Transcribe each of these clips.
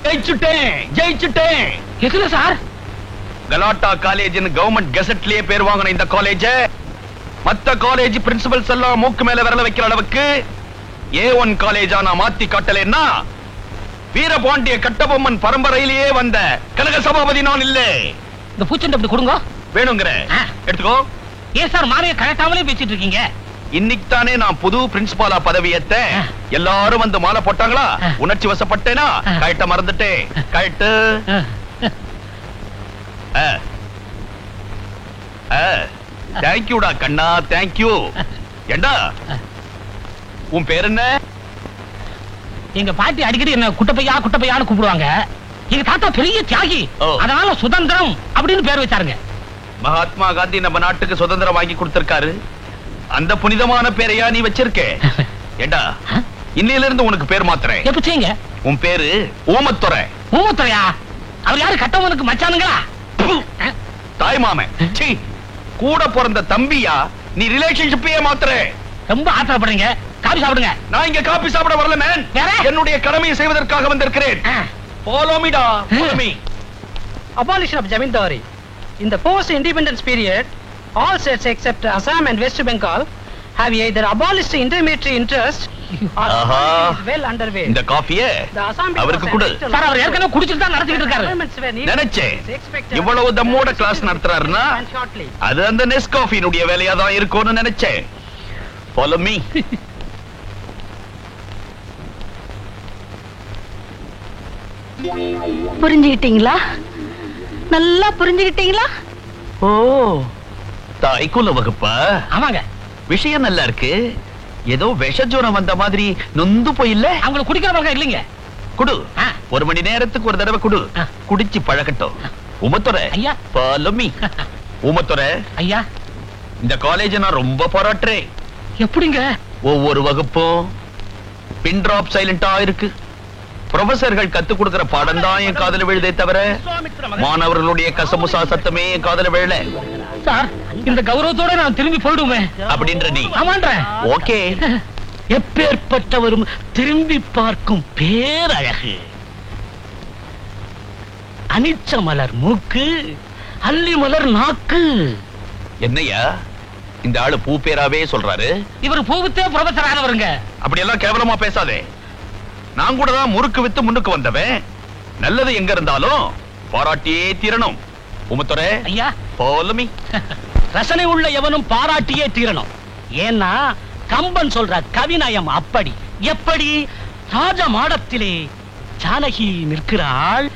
ஜெயிச்சுட்டேன். எதுல சார்? கலாட்டா college government கெசட்லயே பேர் வாங்கின இந்த காலேஜ் மத்த காலேஜ் பிரின்சிபல்ஸ் எல்லாம் மூக்கு மேல விரல வைக்கிற அளவுக்கு A1 காலேஜா நான் மாத்தி காட்டலன்னா வீரபாண்டிய கட்டபொம்மன் பரம்பரையிலேயே வந்த கனக சபாபதி நான் இல்ல. இந்த பூச்செண்டு அப்படி கொடுங்க. வேணுங்கிற எடுத்துக்கோ. ஏன் சார் மாலையை கழட்டாமலே பேசிட்டு இருக்கீங்க? இன்னைக்கு தானே நான் புது பிரின்சிபாலா பதவியேத்த. எல்லாரும் வந்து மாலை போட்டாங்களா? உணர்ச்சி வசப்பட்டேனா? கழட்ட மறந்துட்டேன். கழட்டு. தேங்க்யூடா கண்ணா, தேங்க்யூ. ஏண்டா உன் பேர் என்ன? எங்க பாட்டி அடிக்கடி என்ன குட்டப்பையான்னு கூப்பிடுவாங்க. எங்க தாத்தா பெரிய தியாகி, அதனால சுதந்திரம் அப்படின்னு பேர் வச்சாருங்க. மகாத்மா காந்தி நம்ம நாட்டுக்கு சுதந்திரம் வாங்கி கொடுத்திருக்காரு. அந்த புனிதமான பேரையா நீ வச்சிருக்க? ஏண்டா இன்னையில இருந்து உனக்கு பேர் மாத்துறேன். எப்படிங்க? உன் பேரு ஊமத்துறை. ஊமத்துறையா? அவர் யாரு? கட்டவனுக்கு மச்சானுங்களா? தாய் மாமன். கூட பிறந்த தம்பியா? நீ ரிலேஷன்ஷிப்பையே மாத்துற. ரொம்ப ஆத்திரப்படுறீங்க. காபி சாப்பிடுங்க. நான் இங்க காபி சாப்பிட வரல மேன். என்னுடைய கடமையை செய்வதற்காக வந்திருக்கிறேன். Follow me da. Follow me. Abolition of Jamindari. In the post-independence period, all states except Assam and West Bengal have either abolished intermediary interest or is well underway. இந்த காபியே அவருக்கு கொடு. சார் அவர் ஏற்கனவே குடிச்சிட்டு தான் நடத்திட்டு இருக்காரு. நினைச்சேன் இவ்வளவு தம்மோட கிளாஸ் நடத்துறாருன்னா அது அந்த நெஸ்காஃபினுடைய வேலையா தான் இருக்கும்னு நினைச்சேன். Follow me. புரிஞ்சுக்கிட்டீங்களா? நல்லா புரிஞ்சுக்கிட்டீங்களா? ஓ தாய்க்குள்ள வகுப்பா? ஆமாங்க. விஷயம் நல்லா இருக்கு. ஏதோ விஷஜுரம் வந்த மாதிரி நொந்து போயில்ல. அவங்கள குடிக்கிறவங்க இல்லைங்க. குடு. 1 மணி நேரத்துக்கு ஒரு தடவை குடு. குடிச்சு பழகட்டும். உமத்துறை ஐயா. Follow me. உமத்துறை ஐயா, இந்த காலேஜ் நான் ரொம்ப பாராட்டுறேன். எப்படிங்க? ஒவ்வொரு வகுப்பும் பின் டிராப் சைலண்டா இருக்கு. ப்ரொஃபசர்கள் கத்து கொடுக்கிற பாடம் தான் என் காதல விழுதே தவிர மாணவர்களுடைய கசமுசா சத்தமே என் காதல விழல. சார் இந்த கௌரவத்தோட நான் திரும்பி போயிடுவேன் அப்படின்ற நீ? ஆமான்ற. ஓகே. எப்பேற்பட்டவரும் திரும்பி பார்க்கும் பேரழகு. அனிச்ச மலர் மூக்கு, அல்லி மலர் நாக்கு. என்னையா இந்த ஆளு பூ பேராவே சொல்றாரு? இவர் பூவித்தே ப்ரொஃபசர் ஆனவருங்க. அப்படி எல்லாம் கேவலமா பேசாதே. நான் கூட தான் முறுக்கு வித்து முன்னுக்கு வந்தவன். நல்லது எங்க இருந்தாலும் பாராட்டியே தீரணும். உமத்துறை ஐயா. Follow me. ரசனை உள்ள எவனும் பாராட்டியே தீரணும். ஏன்னா கம்பன் சொல்ற கவிநயம் அப்படி. எப்படி? ராஜ மாடத்திலே ஜானகி நிற்கிறாள்,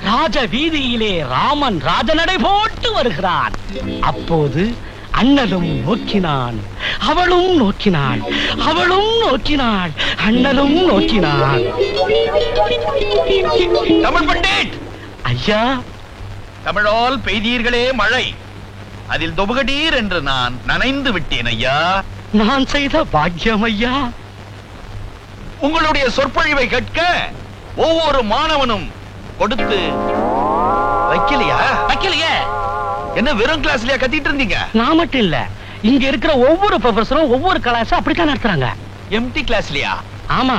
ராஜ வீதியிலே ராமன் ராஜநடை போட்டு வருகிறான். அப்போது அண்ணலும் நோக்கினான், அவளும் நோக்கினாள், அவளும் நோக்கினாள், அண்ணலும் நோக்கினான். தமிழ் பண்டிட் ஐயா. தமிழால் பெய்தீர்களே மழை, அதில் தொபுகடீர் என்று நான் நனைந்து விட்டேன் ஐயா. நான் செய்த பாக்கியம் ஐயா. உங்களுடைய சொற்பொழிவை கேட்க ஒவ்வொரு மாணவனும் கொடுத்து வைக்கலையா? வைக்கலையே. என்ன வெறும் கிளாஸ்லயா கத்திட்டு இருந்தீங்க? நான் மட்டும் இல்ல, இங்க இருக்கிற ஒவ்வொரு ப்ரொஃபஸரும் ஒவ்வொரு கிளாஸ் அப்படித்தான் நடத்துறாங்க. எம்டி கிளாஸ்லயா? ஆமா.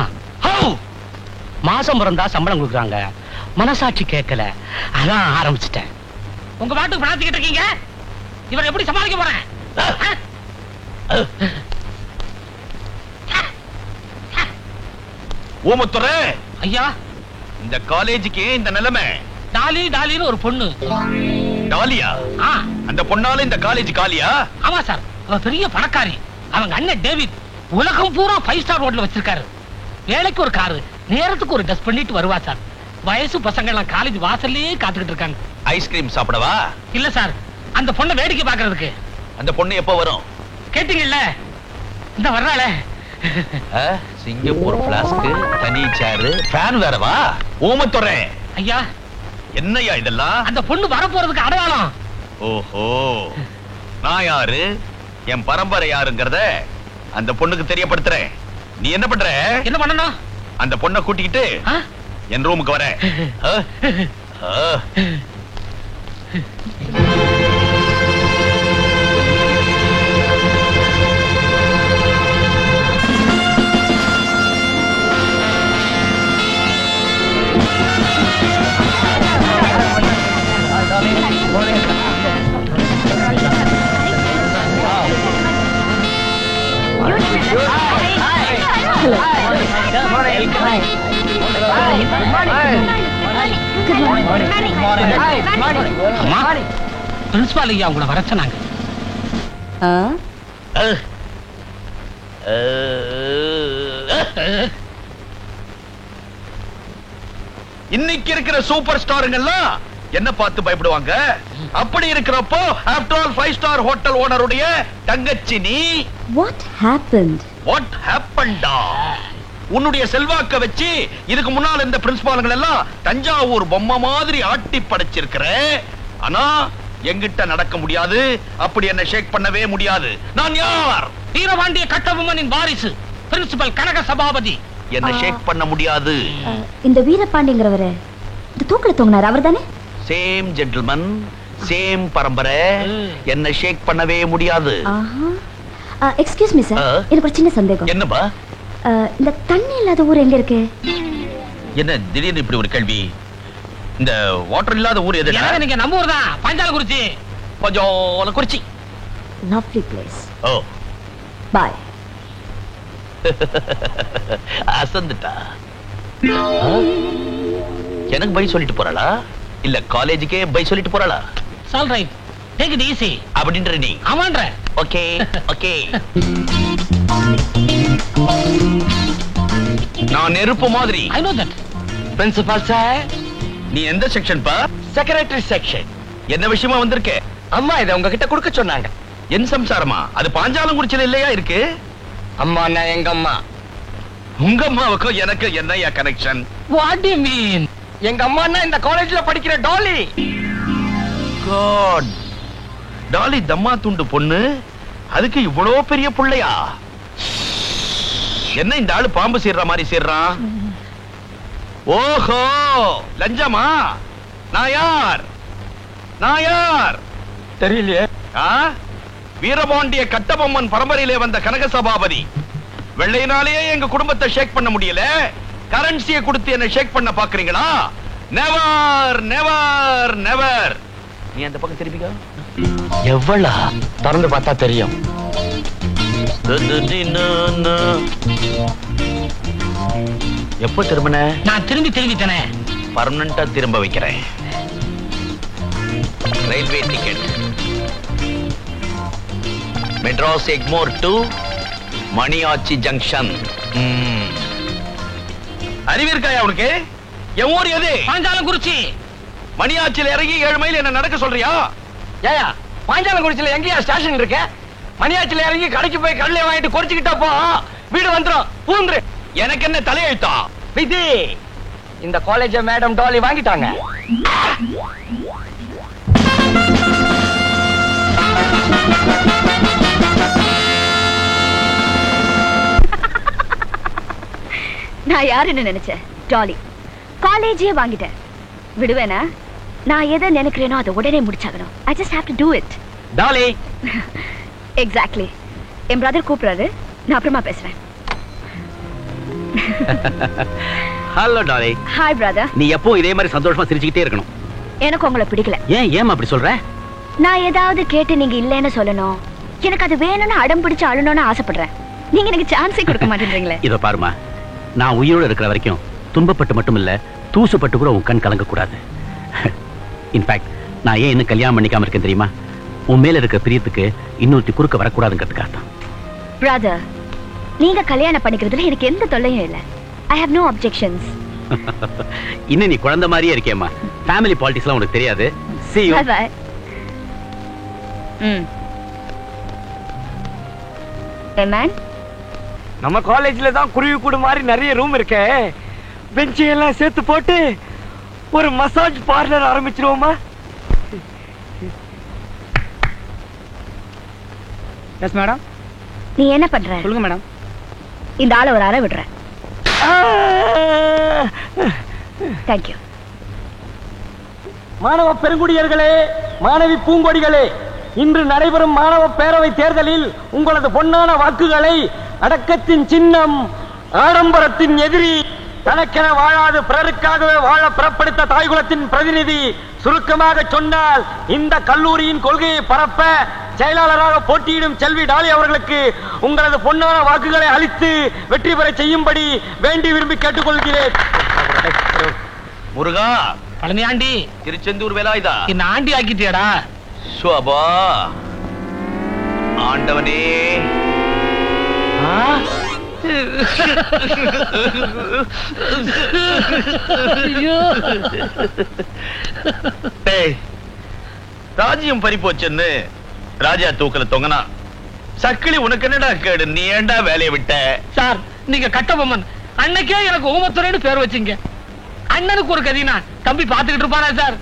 மாசம் பிறந்தா சம்பளம் கொடுக்குறாங்க. மனசாட்சி கேட்கல, அதான் ஆரம்பிச்சிட்டேன். உங்க பாட்டுக்கு பணாத்திக்கிட்டு இருக்கீங்க. இவரை எப்படி சமாளிக்க போறேன்? ஊமத்துறை ஐயா, இந்த காலேஜுக்கு இந்த நிலைமை. டாலி டாலின்னு ஒரு பொண்ணு. டாலியா? அந்த பொண்ணால இந்த காலேஜ் காலியா? ஆமா சார், அவ பெரிய பணக்காரி. அவங்க அண்ணன் டேவிட் உலகம் பூரா 5 ஸ்டார் ஹோட்டல் வச்சிருக்காரு. வேலைக்கு ஒரு காரு, நேரத்துக்கு ஒரு டஸ்ட் பண்ணிட்டு வருவா சார். வயசு பசங்க எல்லாம் காலேஜ் வாசல்லே காத்துக்கிட்டு இருக்காங்க. ஐஸ்கிரீம் சாப்பிடவா? இல்ல சார், அந்த பொண்ணை வேடிக்கை பாக்குறதுக்கு. அந்த பொண்ணு எப்ப வரும்? கேட்டீங்கல்ல, இந்த வர்றாள. சிங்கப்பூர் பிளாஸ்க், தனி சேரு, ஃபேன் வேறவா? ஊமத்துறை ஐயா. என்னையா இதெல்லாம்? அந்த பொண்ணு வரப்போறதுக்கு அடையாளம். ஓஹோ, நான் யாரு, என் பரம்பரை யாருங்கறத அந்த பொண்ணுக்கு தெரியப்படுத்துறேன். நீ என்ன பண்ற? என்ன பண்ணணும்? அந்த பொண்ணை கூட்டிக்கிட்டு என் ரூமுக்கு வர. பிரின்சிபால் ஐயா உங்களை வர சொன்னாங்க. இன்னைக்கு இருக்கிற சூப்பர் ஸ்டாருங்கெல்லாம் என்ன பார்த்து பயப்படுவாங்க? அப்படி இருக்கிறப்போ ஆஃப்டர் ஆல் 5 ஸ்டார் ஹோட்டல் ஓனருடைய தங்கச்சி நீ. What happened? What happened? உன்னுடைய செல்வாக்க வச்சு இதுக்கு முன்னால் இந்த பிரின்சிபால்கள் எல்லாம் தஞ்சாவூர் பொம்மை மாதிரி ஆட்டி படைச்சிருக்கிற. ஆனா எங்கிட்ட நடக்க முடியாது. அப்படி என்ன ஷேக் பண்ணவே முடியாது. நான் யார்? வீரபாண்டிய கட்டபொம்மனின் வாரிசு பிரின்சிபல் கனக சபாபதி. என்ன ஷேக் பண்ண முடியாது. இந்த வீரபாண்டிங்கிறவரு இந்த தூக்குல தொங்கினார் அவர்தானே? சேம் ஜென்டில்மன், சேம் பரம்பரை. என்ன ஷேக் பண்ணவே முடியாது. எக்ஸ்கியூஸ் மீ சார், எனக்கு ஒரு சின்ன சந்தேகம். என்னப்பா? இந்த தண்ணி இல்லாத ஊர் எங்க இருக்கு? என்ன திடீர்னு இப்படி ஒரு கேள்வி? இந்த வாட்டர் இல்லாத ஊர் எது? நீங்க நம்ம ஊர் தான், பஞ்சாலக்குறிச்சி. பஞ்சாலக்குறிச்சி. Lovely place. ஓ Bye. அசந்துட்டா. எனக்கு பை சொல்லிட்டு போறாளா இல்ல காலேஜுக்கே பை சொல்லிட்டு போறாளா? All right, take it easy. அப்படின்ற நீ? ஆமான்ற. Okay okay. நான் நெருப்பு மாதிரி. I know that. Principal sir, நீ எந்த செக்ஷன் பா? Secretary section. என்ன விஷயமா வந்திருக்க? அம்மா இத உங்ககிட்ட கொடுக்க சொன்னாங்க. என் சம்சாரமா? அது பாஞ்சாலங்குறிச்சில இல்லையா இருக்கு? அம்மா நான் எங்க அம்மா. உங்க அம்மாவுக்கும் எனக்கு என்னையா connection? What do you mean? எங்க அம்மான்னா இந்த காலேஜ்ல படிக்கிற டாலி. God. டாலி தம்மா துண்டு பொண்ணு, அதுக்கு இவ்வளோ பெரிய புள்ளையா? என்ன இந்த ஆளு பாம்பு சீர்ற மாதிரி சீர்றான்? ஓஹோ, லஞ்சமா? நான் யார்? நான் யார் தெரியலையே. வீரபாண்டிய கட்டபொம்மன் பரம்பரையிலே வந்த கனக சபாபதி. வெள்ளையினாலேயே எங்க குடும்பத்தை ஷேக் பண்ண முடியல, கரன்சியை கொடுத்து என்ன ஷேக் பண்ண பாக்குறீங்களா? Never never never. நீ அந்த பக்கம் திரும்பிக்க. எவ்வளா திறந்து பார்த்தா தெரியும். எப்போ திரும்பின? நான் திரும்பிட்டேனே. பர்மனண்டா திரும்ப வைக்கிறேன். Railway ticket Madras Egmore to Maniyachi junction. அறிவிருக்காயா உனக்கு? என் ஊர் எது? பாஞ்சாலங்குறிச்சி. மணியாச்சில இறங்கி 7 மைல் என்ன நடக்க சொல்றியா? ஏயா பாஞ்சாலங்குறிச்சில எங்கயா ஸ்டேஷன் இருக்க? மணியாச்சில இறங்கி கடைக்கு போய் கடலை வாங்கிட்டு குறைச்சிக்கிட்டா போ, வீடு வந்துரும். பூந்துரு. எனக்கு என்ன தலையெழுத்தா? விதி. இந்த காலேஜ மேடம் டாலி வாங்கிட்டாங்க. நான் யாருன்னு நினைச்சேன்? டாலி. காலேஜே வாங்கிட்டேன். விடுவேனா? நான் எதை நினைக்கிறேனோ அதை உடனே முடிச்சாகணும். I just have to do it. Dolly. Exactly. என் பிரதர் கூப்பிடுறாரு, நான் அப்புறமா பேசுறேன். Hello Dolly. Hi brother. நீ எப்போ இதே மாதிரி சந்தோஷமா சிரிச்சுக்கிட்டே இருக்கணும். எனக்கு உங்களை பிடிக்கல. ஏன் அப்படி சொல்ற? நான் ஏதாவது கேட்டு நீங்க இல்லைன்னு சொல்லணும். எனக்கு அது வேணும்னு அடம் பிடிச்சு அழணும்னு ஆசைப்படுறேன். நீங்க எனக்கு சான்ஸே கொடுக்க மாட்டேன்றீங்களே. இத பாருமா, நான் உயிரோட இருக்கிற வரைக்கும் துன்பப்பட்டு மட்டும் இல்ல, தூசுப்பட்டு கூட உன் கண் கலங்க கூடாது. இன்ஃபேக்ட் நான் ஏன் இன்னும் கல்யாணம் பண்ணிக்காம இருக்கேன் தெரியுமா? உன் மேல இருக்க பிரியத்துக்கு இன்னொருத்தி குறுக்க வரக்கூடாதுங்கிறதுக்காக தான். பிரதர், நீங்க கல்யாணம் பண்ணிக்கிறதுல எனக்கு எந்த தொல்லையும் இல்லை. I have no objections. இன்னும் நீ குழந்தை மாதிரியே இருக்கேம்மா. ஃபேமிலி பாலிடிக்ஸ்லாம் உனக்கு தெரியாது. See you. Bye bye. Hey man. நம்ம காலேஜ்ல தான் குருவி கூடு மாதிரி நிறைய ரூம் இருக்கே. பெஞ்ச் எல்லாம் சேர்த்து போட்டு ஒரு மசாஜ் பார்லர் ஆரம்பிச்சிருவோமா? Yes madam. நீ என்ன பண்ற? சொல்லுங்க மேடம். இந்த ஆளை ஒரு அறை விடுற. Thank you. மாணவ பெருங்குடியர்களே, மாணவி பூங்கொடிகளே, இன்று நடைபெறும் மாணவ பேரவை தேர்தலில் உங்களது பொன்னான வாக்குகளை அடக்கத்தின் சின்னம், ஆடம்பரத்தின் எதிரி, தனக்கென வாழாது பிறருக்காகவே வாழ பிறப்படுத்த தாய்குலத்தின் பிரதிநிதி, சுருக்கமாக சொன்னால் இந்த கல்லூரியின் கொள்கையை பரப்ப செயலாளராக போட்டியிடும் செல்வி டாலி அவர்களுக்கு உங்களது பொன்னான வாக்குகளை அளித்து வெற்றி பெற செய்யும்படி வேண்டி விரும்பி கேட்டுக்கொள்கிறேன். முருகா, பழனியாண்டி, திருச்செந்தூர் வேலாயுதா, என்ன ஆண்டி ஆக்கிட்டியாடா? சுபா, ஆண்டவனே. ராஜ்யம் பறிப்போச்சுன்னு ராஜா தூக்கல தொங்கனா சக்கிலி உனக்கு என்னடா கேடு? நீ ஏண்டா வேலையை விட்ட? சார், நீங்க கட்டபொம்மன் அன்னைக்கே எனக்கு ஊமத்துறைன்னு பேர் வச்சீங்க. அண்ணனுக்கு ஒரு கதினா தம்பி பாத்துக்கிட்டு இருப்பானா சார்?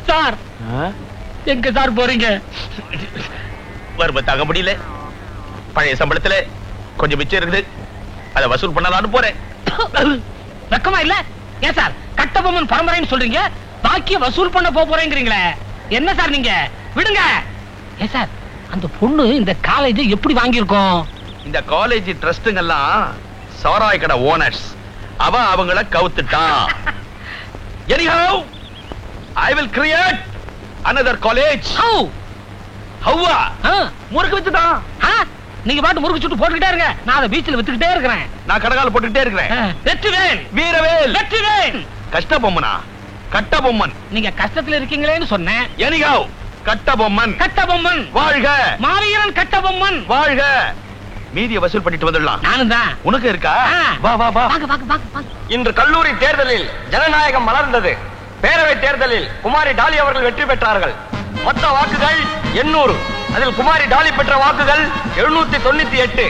சார், எங்க சார் போறீங்க? வறுமை தாங்க முடியல. பழைய சம்பளத்துல கொஞ்சம் மிச்சம் இருக்குது, அதை வசூல் பண்ணலான்னு போறேன். வெக்கமா இல்ல? ஏன் சார் கட்டபொம்மன் பரம்பரைன்னு சொல்றீங்க, பாக்கிய வசூல் பண்ண போறீங்களே? என்ன சார் நீங்க? விடுங்க. ஏன் சார், அந்த பொண்ணு இந்த காலேஜ் எப்படி வாங்கியிருக்கோம்? இந்த காலேஜ் ட்ரஸ்டுங்க எல்லாம் சாராய் கடை ஓனர்ஸ். அவங்கள கவுத்துட்டா. Anyhow, I will create another college. Hawwa முறுக்கு வித்துட்டான். நீங்க பாட்டு முறுக்கு சுட்டு போட்டுக்கிட்டே இருங்க, நான் அதை பீச்சில் வித்துக்கிட்டே இருக்கிறேன். நான் கடகால போட்டுக்கிட்டே இருக்கிறேன். வெற்றிவேல், வீரவேல், வெற்றிவேல். கஷ்டபொம்மனா? கட்டபொம்மன். நீங்க கஷ்டத்துல இருக்கீங்களேன்னு சொன்னேன். Anyhow, கட்டபொம்மன், கட்டபொம்மன் வாழ்க! மாவீரன் கட்டபொம்மன் வாழ்க! மீதிய வசூல் பண்ணிட்டு வந்துடலாம். நானும் தான். உனக்கு இருக்கா? வா வா வா. வாங்க வாங்க வாங்க வாங்க. இன்று கல்லூரி தேர்தலில் ஜனநாயகம் மலர்ந்தது. பேரவை தேர்தலில் குமாரி டாலி அவர்கள் வெற்றி பெற்றார்கள். மொத்த வாக்குகள் 800. அதில் குமாரி டாலி பெற்ற வாக்குகள் 798.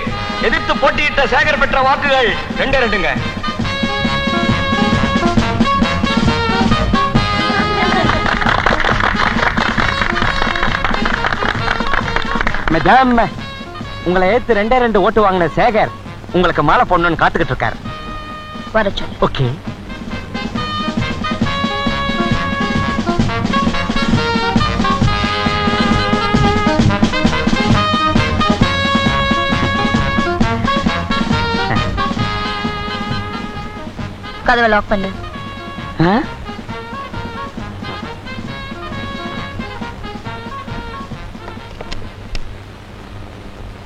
எதிர்த்து போட்டியிட்ட சேகர் பெற்ற வாக்குகள் 2. மேடம், உங்களை ஏத்து 2 ஓட்டு வாங்கின சேகர் உங்களுக்கு மாலை பொண்ணுன்னு காத்துக்கிட்டு இருக்காரு. வர சொல்லு. ஓகே. கதவை லாக் பண்ணு.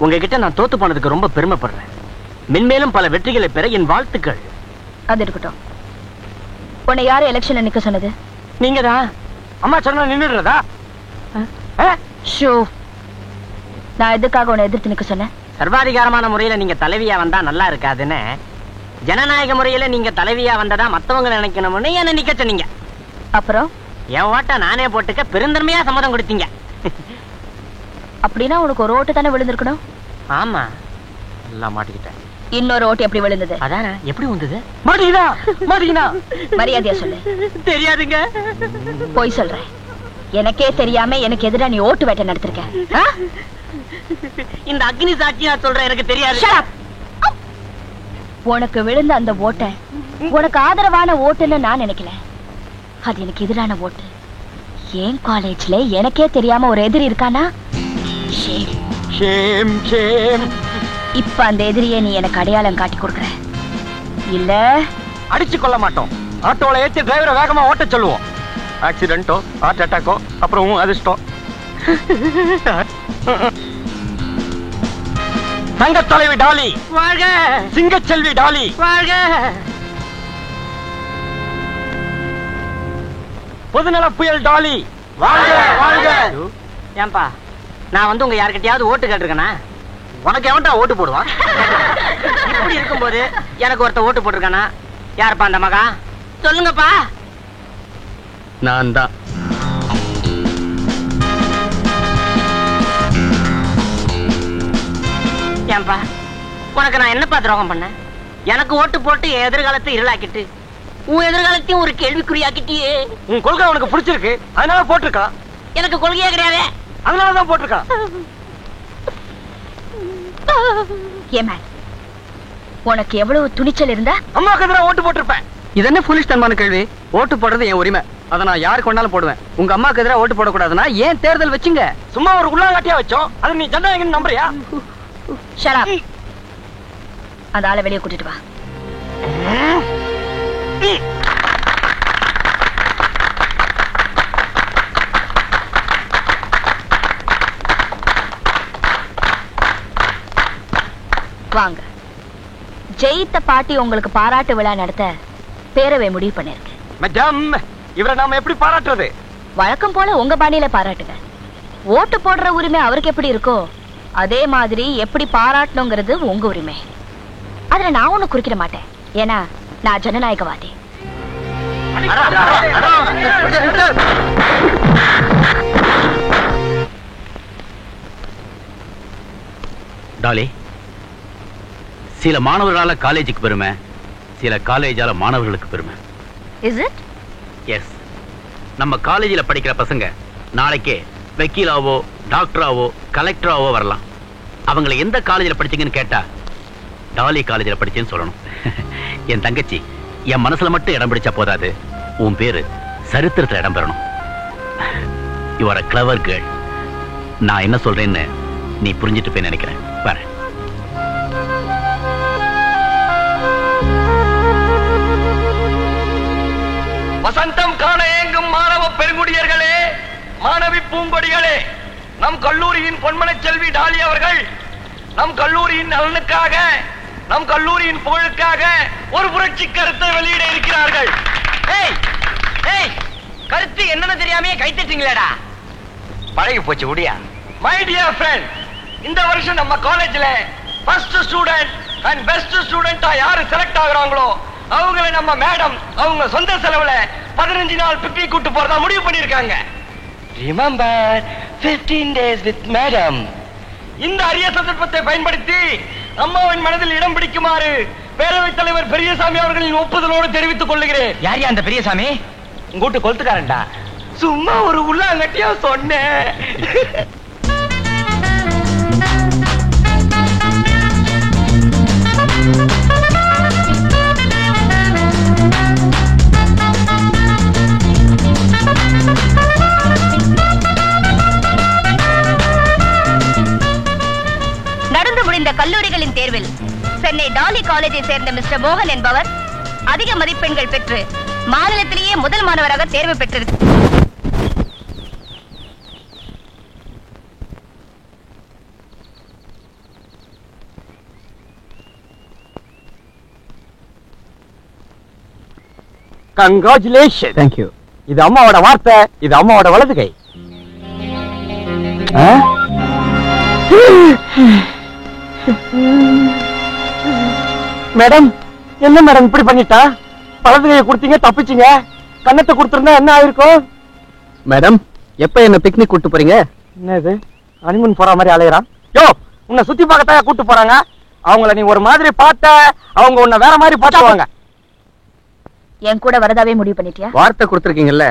உங்ககிட்ட நான் தோத்து போனதுக்கு ரொம்ப பெருமைப்படுறேன். மென்மேலும் பல வெற்றிகளை பெற என் வாழ்த்துக்கள். அது இருக்கட்டும். உன்னை யாரு எலெக்ஷன்ல நிக்க சொன்னது? நீங்க தான். அம்மா சொன்னா நின்னுடுறதா? ஷோ, நான் எதுக்காக உன்னை எதிர்த்து நிக்க சொன்னேன்? சர்வாதிகாரமான முறையில நீங்க தலைவியா வந்தா நல்லா இருக்காதுன்னு, ஜனநாயக முறையில நீங்க தலைவியா வந்ததா மத்தவங்க நினைக்கணும்னு என்ன நிக்க சொன்னீங்க. அப்புறம் என் ஓட்ட நானே போட்டுக்க பெருந்தன்மையா சம்மதம் கொடுத்தீங்க. அப்படின்னா உனக்கு ஒரு ஓட்டு தானே விழுந்திருக்கணும். ஆமா, எல்லாம் மாட்டிக்கிட்டேன். இன்னொரு ஓட்டு எப்படி விழுந்தது? அதானே, எப்படி வந்தது? மாட்டிக்கினா மாட்டிக்கினா. மரியாதையா சொல்லு. தெரியாதுங்க. போய் சொல்றேன். எனக்கே தெரியாம எனக்கு எதிரா நீ ஓட்டு வேட்டை நடத்திருக்க. இந்த அக்னி சாட்சி நான் சொல்றேன், எனக்கு தெரியாது. உனக்கு விழுந்த அந்த ஓட்டை உனக்கு ஆதரவான ஓட்டுன்னு நான் நினைக்கல. அது எனக்கு எதிரான ஓட்டு. ஏன் காலேஜ்ல எனக்கே தெரியாம ஒரு எதிரி இருக்கானா? இப்ப அந்த எதிரியை நீ எனக்கு அடையாளம் காட்டி கொடுக்குற இல்ல? அடிச்சு கொள்ள மாட்டோம். ஆட்டோல ஏற்றி டிரைவரை வேகமா ஓட்ட சொல்லுவோம். ஆக்சிடென்ட்டோ ஹார்ட் அட்டாக்கோ அப்புறம் அதிர்ஷ்டம். தங்க தலைவி டாலி வாழ்க! சிங்கச்செல்வி டாலி வாழ்க! பொதுநல புயல் டாலி வாழ்க வாழ்க! ஏன்பா, நான் வந்து உங்க யார்கிட்டயாவது ஓட்டு கேட்டிருக்கேனா? உனக்கு எவன்டா ஓட்டு போடுவான்? இப்படி இருக்கும்போது எனக்கு ஒருத்த ஓட்டு போட்டிருக்கானா? யாருப்பா அந்த மகா? சொல்லுங்கப்பா. நான் தான். ஏன்பா, உனக்கு நான் என்னப்பா துரோகம் பண்ணேன்? எனக்கு ஓட்டு போட்டு என் எதிர்காலத்தை இருளாக்கிட்டு உன் எதிர்காலத்தையும் ஒரு கேள்விக்குறியாக்கிட்டியே. உன் கொள்கை உனக்கு பிடிச்சிருக்கு, அதனால போட்டிருக்கான். எனக்கு கொள்கையே கிடையாது, அதனாலதான் போட்டிருக்கான். ஏமா, உனக்கு எவ்வளவு துணிச்சல் இருந்தா அம்மாவுக்கு எதிராக ஓட்டு போட்டிருப்பேன். இது என்ன ஃபுலிஷ் தன்மான கேள்வி? ஓட்டு போடுறது என் உரிமை, அதை நான் யாருக்கு வேணாலும் போடுவேன். உங்க அம்மாவுக்கு எதிராக ஓட்டு போடக்கூடாதுன்னா ஏன் தேர்தல் வச்சுங்க? சும்மா ஒரு உள்ளாங்காட்டியா வச்சோம், அது நீ ஜனநாயகம் நம்புறியா? Shut up. அந்த ஆளை வெளியே கூட்டிட்டு வா. வாங்க. ஜெயித்த பாட்டி உங்களுக்கு பாராட்டு விழா நடத்த பேரவை முடிவு பண்ணிருக்கு. மேடம், இவரை நாம எப்படி பாராட்டுறது? வழக்கம் போல உங்க பாணியில பாராட்டுங்க. ஓட்டு போடுற உரிமை அவருக்கு எப்படி இருக்கோ அதே மாதிரி எப்படி பாராட்டணுங்கிறது உங்க உரிமை. அதுல நான் ஒண்ணு குறிக்கிட மாட்டேன். ஏன்னா நான் ஜனநாயகவாதி. டாலி, சில மாணவர்களால காலேஜுக்கு பெருமை, சில காலேஜால மாணவர்களுக்கு பெருமை. Is it? எஸ். நம்ம காலேஜில் படிக்கிற பசங்க நாளைக்கே வக்கீலாவோ டாக்டராவோ கலெக்டராவோ வரலாம். அவங்களை எந்த காலேஜில் படிச்சீங்கன்னு கேட்டா டாலி காலேஜில் படிச்சேன்னு சொல்லணும். என் தங்கச்சி என் மனசுல மட்டும் இடம் பிடிச்சா போதாது, உன் பேரு சரித்திரத்தில் இடம் பெறணும். You are a clever girl. நான் என்ன சொல்றேன்னு நீ புரிஞ்சிட்டு போய் நினைக்கிறேன். வரேன். வசந்தம் காண ஏங்கும் மாணவ பெருங்குடியர்களே, மாணவி பூங்கொடிகளே, நம் கல்லூரியின் பொன்மனை செல்வி டாலி அவர்கள் நம் கல்லூரியின் நலனுக்காக, நம் கல்லூரியின் புகழுக்காக ஒரு புரட்சி கருத்தை வெளியிட இருக்கிறார்கள். கருத்து என்னன்னு தெரியாமே கைத்தட்டீங்களேடா. பழகி போச்சு உடியா. மை டியர் ஃப்ரெண்ட், இந்த வருஷம் நம்ம காலேஜ்ல ஃபர்ஸ்ட் ஸ்டூடண்ட் அண்ட் பெஸ்ட் ஸ்டூடெண்டா யாரு செலக்ட் ஆகுறாங்களோ அவங்கள நம்ம மேடம் அவங்க சொந்த செலவுல 15 நாள் பிக்னிக் கூட்டு போறதா முடிவு பண்ணிருக்காங்க. Remember 15 days with madam. இந்த அரிய சந்தர்ப்பத்தை பயன்படுத்தி அம்மாவின் மனதில் இடம் பிடிக்குமாறு பேரவைத் தலைவர் பெரியசாமி அவர்களின் ஒப்புதலோடு தெரிவித்துக் கொள்ளுகிறேன். யார் அந்த பெரியசாமி? உங்கூட்டு கொளுத்துக்காரன்டா. சும்மா ஒரு உள்ளாங்கட்டியா சொன்னேன். நடந்து முடிந்த கல்லூரிகளின் தேர்வில் சென்னை டாலி காலேஜை சேர்ந்த மிஸ்டர் மோகன் என்பவர் அதிக மதிப்பெண்கள் பெற்று மாநிலத்திலேயே முதல் மாணவராக தேர்வு பெற்றிருக்கு. கங்க்ராச்சுலேஷன். தேங்க்யூ. இது அம்மாவோட வார்த்தை, இது அம்மாவோட வலது கை. மேடம், என்ன மேடம் இப்படி பண்ணிட்டா? வலது கையை கொடுத்தீங்க, தப்பிச்சிங்க. கண்ணத்தை கொடுத்திருந்தா என்ன ஆயிருக்கும்? மேடம், எப்ப என்ன பிக்னிக் கூட்டு போறீங்க? என்னது ஹனிமூன் போற மாதிரி அலையறான்? யோ, உன்னை சுத்தி பார்க்கத்தான் கூட்டு போறாங்க. அவங்கள நீ ஒரு மாதிரி பார்த்த, அவங்க உன்னை வேற மாதிரி பார்த்துவாங்க. என் கூட வரதாவே முடிவு பண்ணிட்டியா? வார்த்தை கொடுத்துருக்கீங்கல்ல,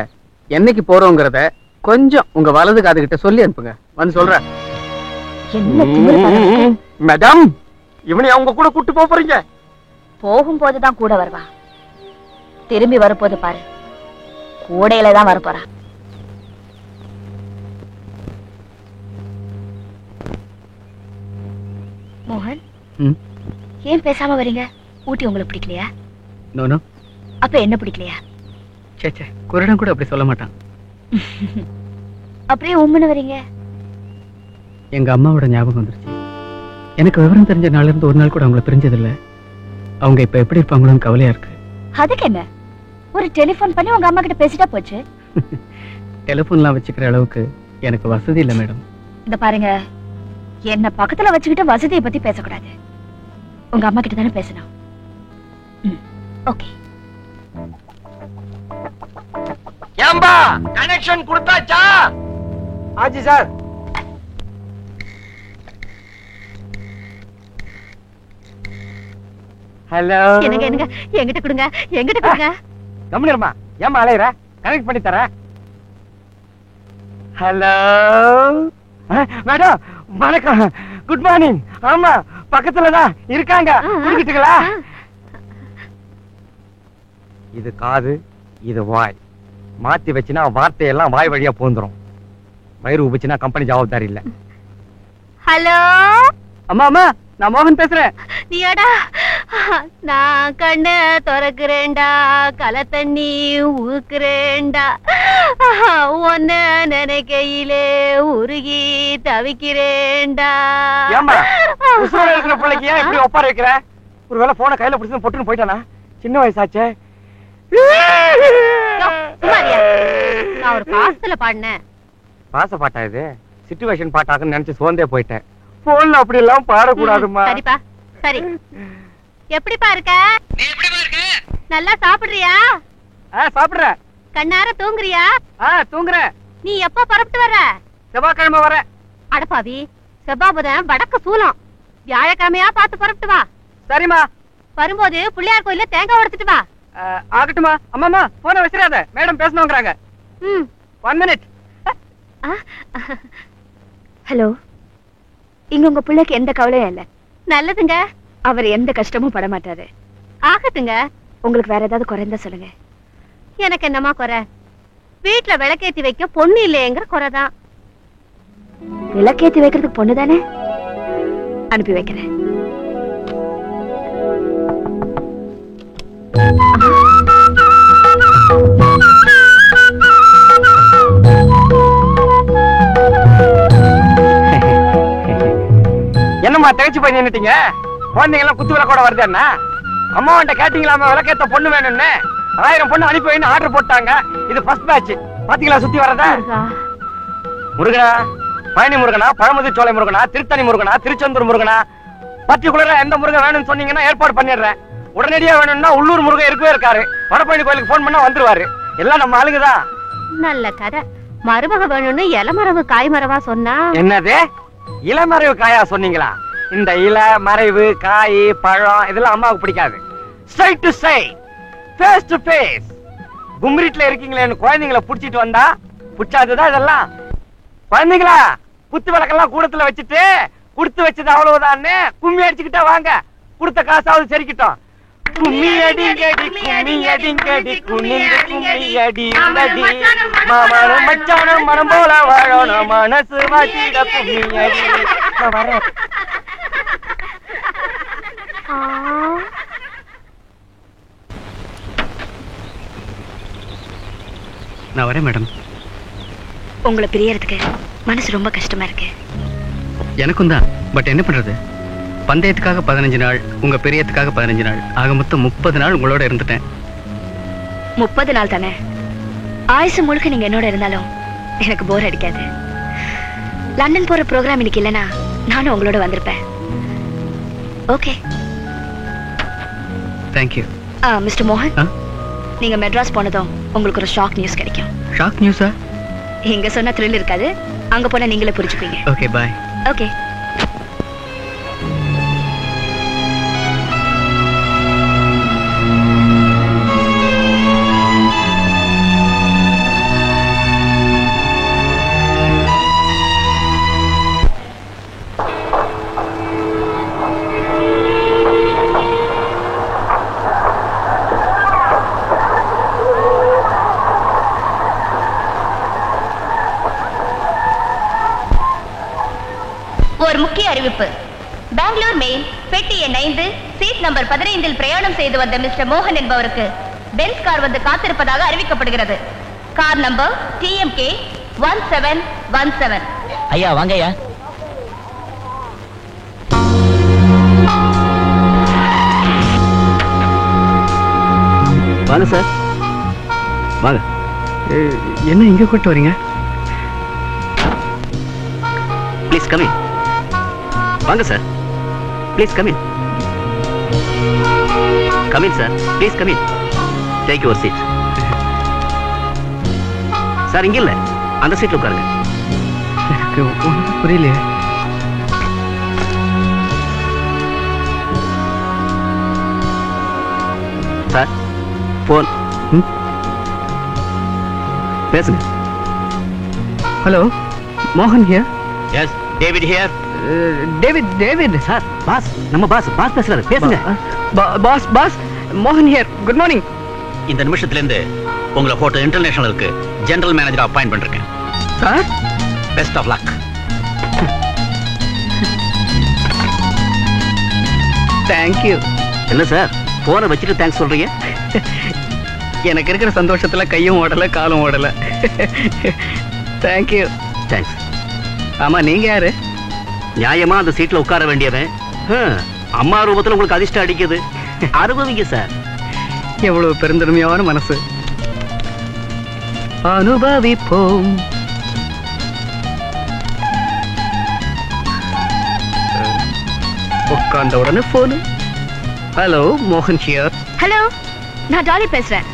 என்னைக்கு போறோங்கிறத கொஞ்சம் உங்க வலது காதுகிட்ட சொல்லி அனுப்புங்க, வந்து சொல்றேன். என்ன திமிரு பாரு. மேடம், இவனை அவங்க கூட கூட்டு போறீங்க? போகும்போதுதான் கூட வருவா, திரும்பி வரப்போது பாரு கூடையில தான் வரப்போறா. மோகன், ஏன் பேசாம வரீங்க? ஊட்டி உங்களுக்கு பிடிக்கலையா? நோ. அப்ப என்ன பிடிக்கலையா? சேச்சே, குருடன் கூட அப்படி சொல்ல மாட்டான். அப்படியே உம்முன்னு வரீங்க. எங்க அம்மாவோட ஞாபகம் வந்துருச்சு. எனக்கு விவரம் தெரிஞ்ச நாள்ல இருந்து ஒரு நாள் கூட அவங்கள பிரிஞ்சதில்ல. அவங்க இப்ப எப்படி இருப்பாங்களோன்னு கவலையா இருக்கு. அதுக்கு என்ன, ஒரு டெலிபோன் பண்ணி உங்க அம்மா கிட்ட பேசிட்டா போச்சு. டெலிபோன்லாம் வச்சுக்கிற அளவுக்கு எனக்கு வசதி இல்ல மேடம். இந்த பாருங்க, என்ன பக்கத்துல வச்சுக்கிட்டு வசதியை பத்தி பேசக்கூடாது. உங்க அம்மா கிட்ட தானே பேசணும். ஓகே. ஏம்பா, கனெக்ஷன் கொடுத்தாச்சா? ஆஜி சார். ஹலோ. என்னங்க என்னங்க, என்கிட்ட கொடுங்க, என்கிட்ட கொடுங்க. கம்முனிருமா, ஏமா அலையற? கனெக்ட் பண்ணி தரேன். ஹலோ மேடம், வணக்கம், குட் மார்னிங். ஆமா, பக்கத்துலதான் இருக்காங்க. குடிக்கிட்டுங்களா? இது காது, இது வாய். மாத்தி வச்சுனா வார்த்தையெல்லாம் வாய் வழியா போந்துரும். வயிறு உபிச்சுனா கம்பெனி ஜவாப்தாரி இல்ல. ஹலோ அம்மா, அம்மா, நான் மோகன் பேசுறேன். நீயாடா? நான் கண்ண திறக்கிறேன்டா, களை தண்ணி ஊக்குறேன்டா, ஒன்ன நினைக்கையிலே உருகி தவிக்கிறேன்டா. இருக்கிற பிள்ளைக்கு ஏன் இப்படி ஒப்பார வைக்கிற? ஒருவேளை போன கையில பிடிச்சு பொட்டுன்னு போயிட்டானா? சின்ன வயசாச்சே. நான் ஒரு பாசத்துல பாடினேன். பாச பாட்டா இது? சிச்சுவேஷன் பாட்டாக்குன்னு நினைச்சு சோர்ந்தே போயிட்டேன். போன்ல அப்படி எல்லாம் பாடக்கூடாதுமா. சரிப்பா சரி. எப்படிப்பா இருக்க? நல்லா சாப்பிடுறியா? சாப்பிடுற. கண்ணார தூங்குறியா? தூங்குறேன். நீ எப்ப பரப்பிட்டு வர? செவ்வாய்க்கிழமை வர. அடப்பாவி, செவ்வாபுதன் வடக்கு சூலம், வியாழக்கிழமையா பார்த்து பரப்பிட்டு வா. சரிமா. வரும்போது பிள்ளையார் கோயில்ல தேங்காய் உடைச்சிட்டு வா. ஆகட்டுமா. அம்மாமா போன வச்சிடாத, மேடம் பேசணுங்கிறாங்க. 1 minute. ஹலோ, இங்க உங்க பிள்ளைக்கு எந்த கவலையும் இல்ல. நல்லதுங்க. அவர் எந்த கஷ்டமும் பட மாட்டாரு. ஆகட்டுங்க. உங்களுக்கு வேற ஏதாவது குறைந்தா சொல்லுங்க. எனக்கு என்னமா குறை? வீட்டுல விளக்கேத்தி வைக்க பொண்ணு இல்லையேங்கிற குறைதான். விளக்கேத்தி வைக்கிறதுக்கு பொண்ணு தானே? அனுப்பி வைக்கிறேன். என்னம்மா தகச்சு போய் நின்னுட்டீங்க? குழந்தைங்க எல்லாம் குத்து விளக்கோட வருதுன்னா அம்மாவன்ட்ட கேட்டீங்களாமா விளக்கேத்த பொண்ணு வேணும்னு? 1000 பொண்ணு அனுப்பி வைன்னு ஆர்டர் போட்டாங்க. இது ஃபர்ஸ்ட் பேட்ச். பாத்தீங்களா சுத்தி வரத? முருகனா, பழனி முருகனா, பழமுதி சோலை முருகனா, திருத்தணி முருகனா, திருச்செந்தூர் முருகனா, பர்டிகுலரா எந்த முருகன் வேணும்னு சொன்னீங்கன்னா ஏற்பாடு பண்ணிடுறேன். உடனடியா வேணும்னா உள்ளூர் முருகன் இருக்கவே இருக்காரு. வடபழனி கோயிலுக்கு போன் பண்ணா வந்துருவாரு. எல்லாம் நம்ம ஆளுங்கதான். நல்ல கதை. மருமக வேணும்னு இளமரவு காய்மரவா சொன்னா? என்னது இளமறைவு காயா சொன்னீங்களா? இந்த இல மறைவு காய் பழம் இதெல்லாம் அம்மாவுக்கு பிடிக்காது. Straight to straight, face to face. கும்மிரிட்ல இருக்கீங்களேன்னு குழந்தைங்களை புடிச்சிட்டு வந்தா புடிச்சாதுதான் இதெல்லாம். குழந்தைங்களா, குத்து விளக்கெல்லாம் கூடத்துல வச்சுட்டு குடுத்து வச்சது அவ்வளவுதான்னு கும்மி அடிச்சுக்கிட்டா வாங்க. கொடுத்த காசாவது சரிக்கிட்டோம். கும்மி அடிங்கடி கும்மி அடிங்கடி குனிந்து கும்மி அடி அடி மாமரம் மச்சானம் மனம் போல வாழணும் மனசு வாச்சிட கும்மி அடி. நான் வரேன். நான் வரேன் மேடம். உங்களை பிரியறதுக்கு மனசு ரொம்ப கஷ்டமா இருக்கு. எனக்கும் தான். பட் என்ன பண்றது? பந்தயத்துக்காக 15 நாள், உங்க பெரியத்துக்காக 15 நாள், ஆக மொத்தம் 30 நாள் உங்களோட இருந்துட்டேன். 30 நாள் தானே? ஆயுசு முழுக்க நீங்க என்னோட இருந்தாலும் எனக்கு போர் அடிக்காது. லண்டன் போற ப்ரோக்ராம் இன்னைக்கு இல்லைன்னா நானும் உங்களோட வந்திருப்பேன். ஓகே. தேங்க்யூ. மிஸ்டர் மோகன், நீங்க மெட்ராஸ் போனதும் உங்களுக்கு ஒரு ஷாக் நியூஸ் கிடைக்கும். ஷாக் நியூஸா? இங்க சொன்னா த்ரில் இருக்காது, அங்க போனா நீங்களே புரிஞ்சுப்பீங்க. Okay bye. ஓகே. ஒரு முக்கிய அறிவிப்பு. பெங்களூர் மெயில் பெட்டி எண் 5 சீட் நம்பர் 15 பிரயாணம் செய்து வந்த மிஸ்டர் மோகன் என்பவருக்கு பென்ஸ் கார் வந்து காத்திருப்பதாக அறிவிக்கப்படுகிறது. Car number TMK 1717. ஐயா வாங்க ஐயா. வாங்க சார், வாங்க. என்ன இங்க கூட்டு வரீங்க? Please come in. வாங்க sir, please come in. Come in sir, please come in. Take your seat. Sir இங்க இல்ல, அந்த சீட்ல உட்காருங்க. புரியலையே. சார் போன் பேசுங்க. ஹலோ, மோகன் here. Yes, David here. David sir, boss, நம்ம பாஸ் பேசுறாரு, பேசுங்க. பாஸ், மோகன் ஹியர். Good morning. இந்த நிமிஷத்துல இருந்து உங்களை ஹோட்டல் இன்டர்நேஷனலுக்கு ஜெனரல் மேனேஜரா அப்பாயிண்ட் பண்றேன். Sir, best of luck. Thank you. என்ன சார் போனை வச்சுட்டு தேங்க்ஸ் சொல்றீங்க? எனக்கு இருக்கிற சந்தோஷத்துல கையும் ஓடல காலும் ஓடல. தேங்க்யூ. தேங்க்ஸ். ஆமா நீங்க யாரு? நியாயமா அந்த சீட்ல உட்கார வேண்டியவன். அம்மா ரூபத்துல உங்களுக்கு அதிர்ஷ்டம் அடிக்குது. அனுபவிங்க சார். எவ்வளவு பெருந்தன்மையான மனசு. அனுபவிப்போம். உட்கார்ந்த உடனே போன். ஹலோ, மோகன் ஹியர். ஹலோ, நான் டாலி பேசுறேன்.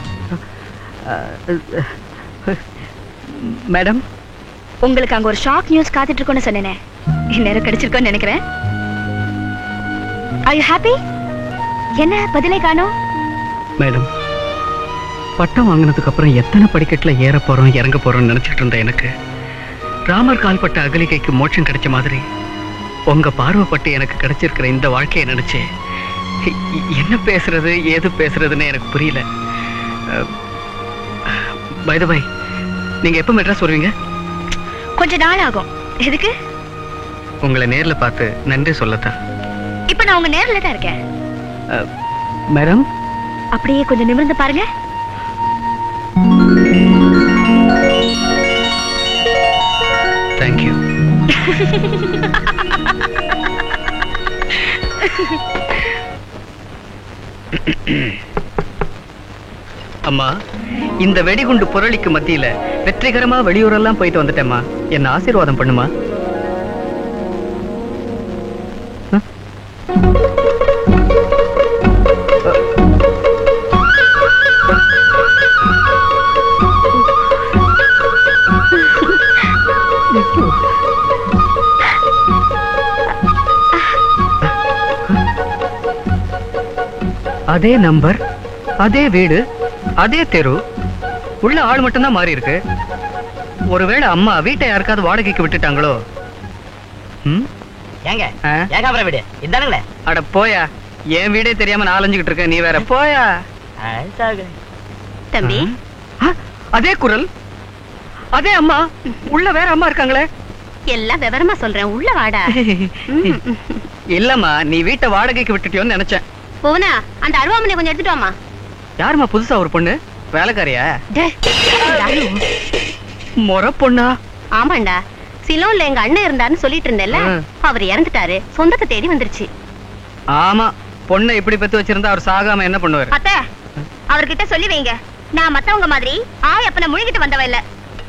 மேடம், உங்களுக்கு அங்க ஒரு ஷாக் நியூஸ் காத்துட்டு இருக்கோன்னு சொன்னேனே, இந்நேரம் கிடைச்சிருக்கோன்னு நினைக்கிறேன். Are you happy? என்ன பதிலே காணோம்? மேடம், பட்டம் வாங்கினதுக்கு அப்புறம் எத்தனை படிக்கட்டுல ஏற போறோம் இறங்க போறோம்னு நினைச்சிட்டு இருந்த எனக்கு ராமர் கால்பட்ட அகலிகைக்கு மோட்சம் கிடைச்ச மாதிரி உங்க பார்வைப்பட்டு எனக்கு கிடைச்சிருக்கிற இந்த வாழ்க்கையை நினைச்சு என்ன பேசுறது ஏது பேசுறதுன்னு எனக்கு புரியல. பை தி வை, நீங்க எப்ப மெட்ராஸ் வருவீங்க? கொஞ்ச நாள் ஆகும். எதுக்கு? உங்களை நேர்ல பார்த்து நன்றி சொல்லத்தான். இப்ப நான் உங்க நேர்ல தான் இருக்கேன். மேடம், அப்படியே கொஞ்சம் நிமிர்ந்து பாருங்க. தேங்க்யூ. அம்மா, இந்த வெடிகுண்டு புரளிக்கு மத்தியில வெற்றிகரமா வெளியூரெல்லாம் போயிட்டு வந்துட்டேம்மா. என்ன ஆசீர்வாதம் பண்ணுமா? அதே நம்பர், அதே வீடு, அதே தெரு, உள்ள ஆள் மட்டும்தான் மாறி இருக்கு. ஒருவேளை அம்மா வீட்டை யாருக்காவது வாடகைக்கு விட்டுட்டாங்களோ? ஏங்க ஏகாபுர வீடு இதானுங்களே? அட போயா, என் வீடே தெரியாம நான் அலைஞ்சுக்கிட்டு இருக்கேன், நீ வேற போயா. தம்பி, அதே குரல், அதே அம்மா, உள்ள வேற அம்மா இருக்காங்களே. எல்லாம் விவரமா சொல்றேன், உள்ள வாடா. இல்லம்மா, நீ வீட்டை வாடகைக்கு விட்டுட்டியோன்னு நினைச்சேன். போனா அந்த அருவாமனை கொஞ்சம் எடுத்துட்டு வாமா. யாருமா புதுசா ஒரு பொண்ணு? வேலைக்காரியா? முறை பொண்ணா? ஆமாண்டா, சிலோன்ல எங்க அண்ணன் இருந்தாருன்னு சொல்லிட்டு இருந்தேன்ல, அவர் இறந்துட்டாரு, சொந்தத்தை தேடி வந்துருச்சு. ஆமா, பொண்ணை இப்படி பெத்து வச்சிருந்தா அவர் சாகாம என்ன பண்ணுவாரு? அத்தை, அவர்கிட்ட சொல்லி வைங்க, நான் மத்தவங்க மாதிரி ஆயப்பனை முழுகிட்டு வந்தவ இல்ல,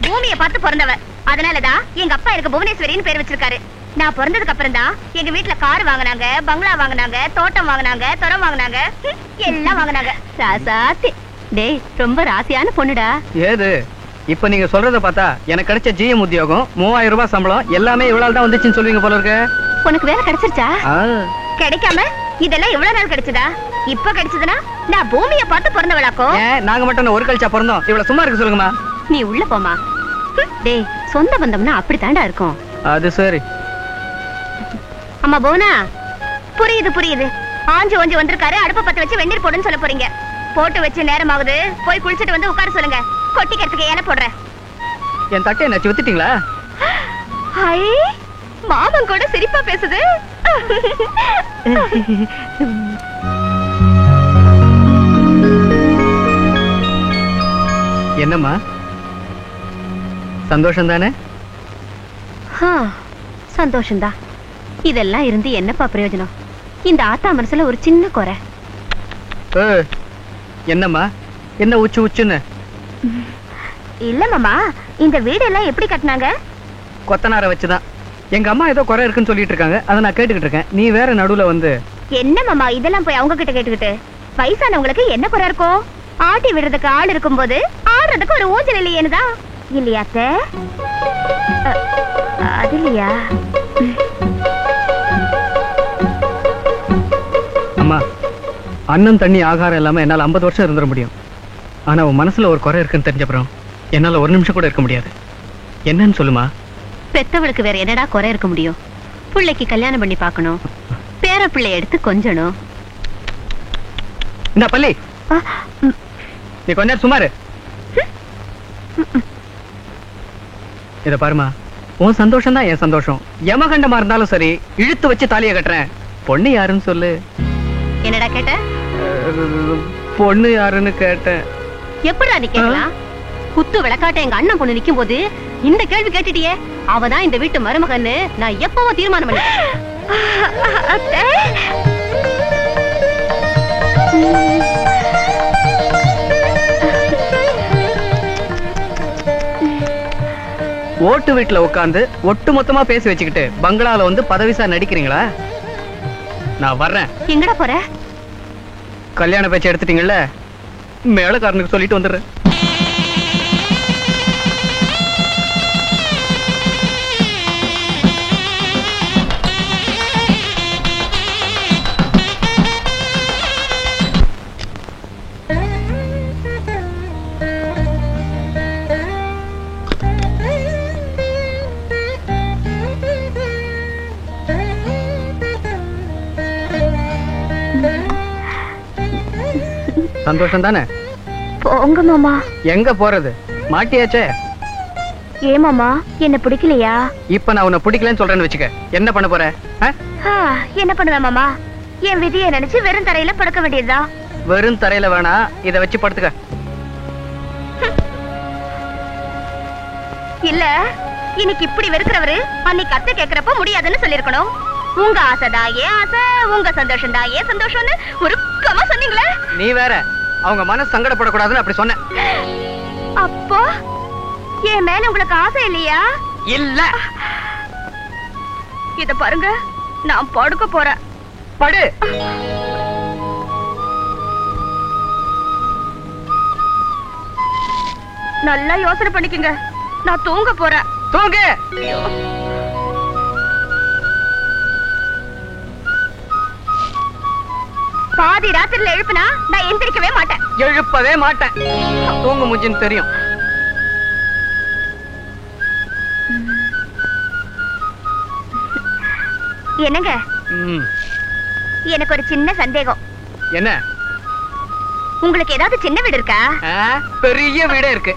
பூமியை பார்த்து பிறந்தவ. அதனாலதான் எங்க அப்பா எனக்கு புவனேஸ்வரின்னு பேர் வச்சிருக்காரு. நான் பிறந்ததுக்கு அப்புறம் தான் எங்க வீட்டுல கார் வாங்கினாங்க, பங்களா வாங்கினாங்க, தோட்டம் வாங்கினாங்க, துறம் வாங்கினாங்க, எல்லாம் வாங்கினாங்க. ராசாத்தி, டேய் ரொம்ப ராசியான பொண்ணுடா. ஏது இப்ப நீங்க சொல்றத பார்த்தா எனக்கு கிடைச்ச ஜிஎம் உத்தியோகம் 3000 ரூபாய் சம்பளம் எல்லாமே இவ்வளவு தான் வந்துச்சுன்னு சொல்லுவீங்க போல இருக்கு. உனக்கு வேலை கிடைச்சிருச்சா? கிடைக்காம இதெல்லாம் எவ்வளவு நாள் கிடைச்சதா? இப்ப கிடைச்சதுன்னா நான் பூமியை பார்த்து பிறந்தவளாக்கும். நாங்க மட்டும் ஒரு கழிச்சா பிறந்தோம், இவ்வளவு சும்மா இருக்கு சொல்லுங்கம்மா. நீ உள்ள போமா. டேய், சொந்த பந்தம்னா அப்படித்தாண்டா இருக்கும். அது சரி. அம்மா போனா, புரியுது புரியுது, ஆஞ்சு ஓஞ்சு வந்திருக்காரு, அடுப்ப பத்த வச்சு வெந்நீர் போடுன்னு சொல்ல போறீங்க. போட்டு வச்சு நேரம் ஆகுது, போய் குளிச்சுட்டு வந்து உட்கார சொல்லுங்க. கொட்டிக்கிறதுக்கு ஏன போடுறேன். என் தட்டை என்ன வித்துட்டீங்களா? ஹை, மாமன் கூட சிரிப்பா பேசுது. என்னம்மா, சந்தோஷம் தானே? சந்தோஷம்தான். இதெல்லாம் இருந்து என்னப்பா பிரயோஜனம்? இந்த ஆத்தா மனசுல ஒரு சின்ன குறை. என்னம்மா, என்ன உச்சு உச்சுன்னு? இல்ல மாமா, இந்த வீடெல்லாம் எப்படி கட்டினாங்க? கொத்தனார வச்சுதான். எங்க அம்மா ஏதோ குறை இருக்குன்னு சொல்லிட்டு இருக்காங்க, அதை நான் கேட்டுக்கிட்டு இருக்கேன். நீ வேற நடுவுல வந்து என்ன மாமா இதெல்லாம் போய் அவங்க கிட்ட கேட்டுக்கிட்டு? வயசானவங்களுக்கு என்ன குறை இருக்கும்? ஆட்டி விடுறதுக்கு ஆள் இருக்கும்போது ஆடுறதுக்கு ஒரு ஊஞ்சல் இல்லையேனுதான். இல்லையா அத்தை? அது இல்லையா? அம்மா, அன்னம் தண்ணி ஆகாரம் இல்லாம என்னால 50 வருஷம் இருந்துட முடியும். ஆனா உன் மனசுல ஒரு குறை இருக்குன்னு தெரிஞ்சப்புறம் என்னால ஒரு நிமிஷம் கூட இருக்க முடியாது. என்னன்னு சொல்லுமா? பெத்தவளுக்கு வேற என்னடா குறை இருக்க முடியும்? பிள்ளைக்கு கல்யாணம் பண்ணி பார்க்கணும், பேர பிள்ளை எடுத்து கொஞ்சணும். இந்த பள்ளி, நீ கொஞ்ச நேரம் சுமாரு. இத பாருமா, உன் சந்தோஷம் தான் என் சந்தோஷம். யமகண்டமா இருந்தாலும் சரி, இழுத்து வச்சு தாலியை கட்டுறேன். பொண்ணு யாருன்னு சொல்லு. என்னடா கேட்ட? பொண்ணு யாருன்னு கேட்டேன். எப்படிடா நீ கேட்கலாம்? குத்து விளக்காட்ட எங்க அண்ணன் பொண்ணு நிக்கும் போது இந்த கேள்வி கேட்டுட்டியே. அவதான் இந்த வீட்டு மருமகன்னு நான் எப்பவும் தீர்மானம் பண்ணேன். ஓட்டு வீட்டுல உட்காந்து ஒட்டு மொத்தமா பேசி வச்சுக்கிட்டு பங்களால வந்து பதவிசா நடிக்கிறீங்களா? நான் வர்றேன். எங்கடா போற? கல்யாண பேச்சு எடுத்துட்டீங்கல்ல, மேலக்காரனுக்கு சொல்லிட்டு வந்துடுறேன். சந்தோஷம் தானே? போங்க மாமா. எங்க போறது? மாட்டியாச்சே. ஏ மாமா, என்ன பிடிக்கலையா? இப்ப நான் உன்னை பிடிக்கலன்னு சொல்றேன்னு வச்சுக்க, என்ன பண்ண போற? என்ன பண்ணுவேன் மாமா? என் விதியை நினைச்சு வெறும் தரையில படுக்க வேண்டியதுதான். வெறும் தரையில வேணா, இத வச்சு படுத்துக்க. இல்ல, இன்னைக்கு இப்படி வெறுக்கிறவரு அன்னைக்கு அத்தை கேக்குறப்ப முடியாதுன்னு சொல்லிருக்கணும். உங்க ஆசைதான் ஏன் ஆசை, உங்க சந்தோஷம் தான் ஏன் சந்தோஷம்னு ஒரு கமா சொன்னீங்களே. நீ வேற, அவங்க மனசு சங்கடப்படக்கூடாதுன்னு அப்படி சொன்ன. அப்போ என் மேல உங்களுக்கு ஆசை இல்லையா? இல்ல. இத பாருங்க, நான் படுக்க போறேன். படு. நல்லா யோசனை பண்ணிக்கங்க, நான் தூங்க போறேன். தூங்கு. பாதி ராத்திரில எழுப்புனா நான் எந்திரிக்கவே மாட்டேன். எழுப்பவே மாட்டேன். தூங்கு மூஞ்சின்னு தெரியும். என்னங்க, எனக்கு ஒரு சின்ன சந்தேகம். என்ன? உங்களுக்கு ஏதாவது சின்ன வீடு இருக்கா? பெரிய வீடே இருக்கு.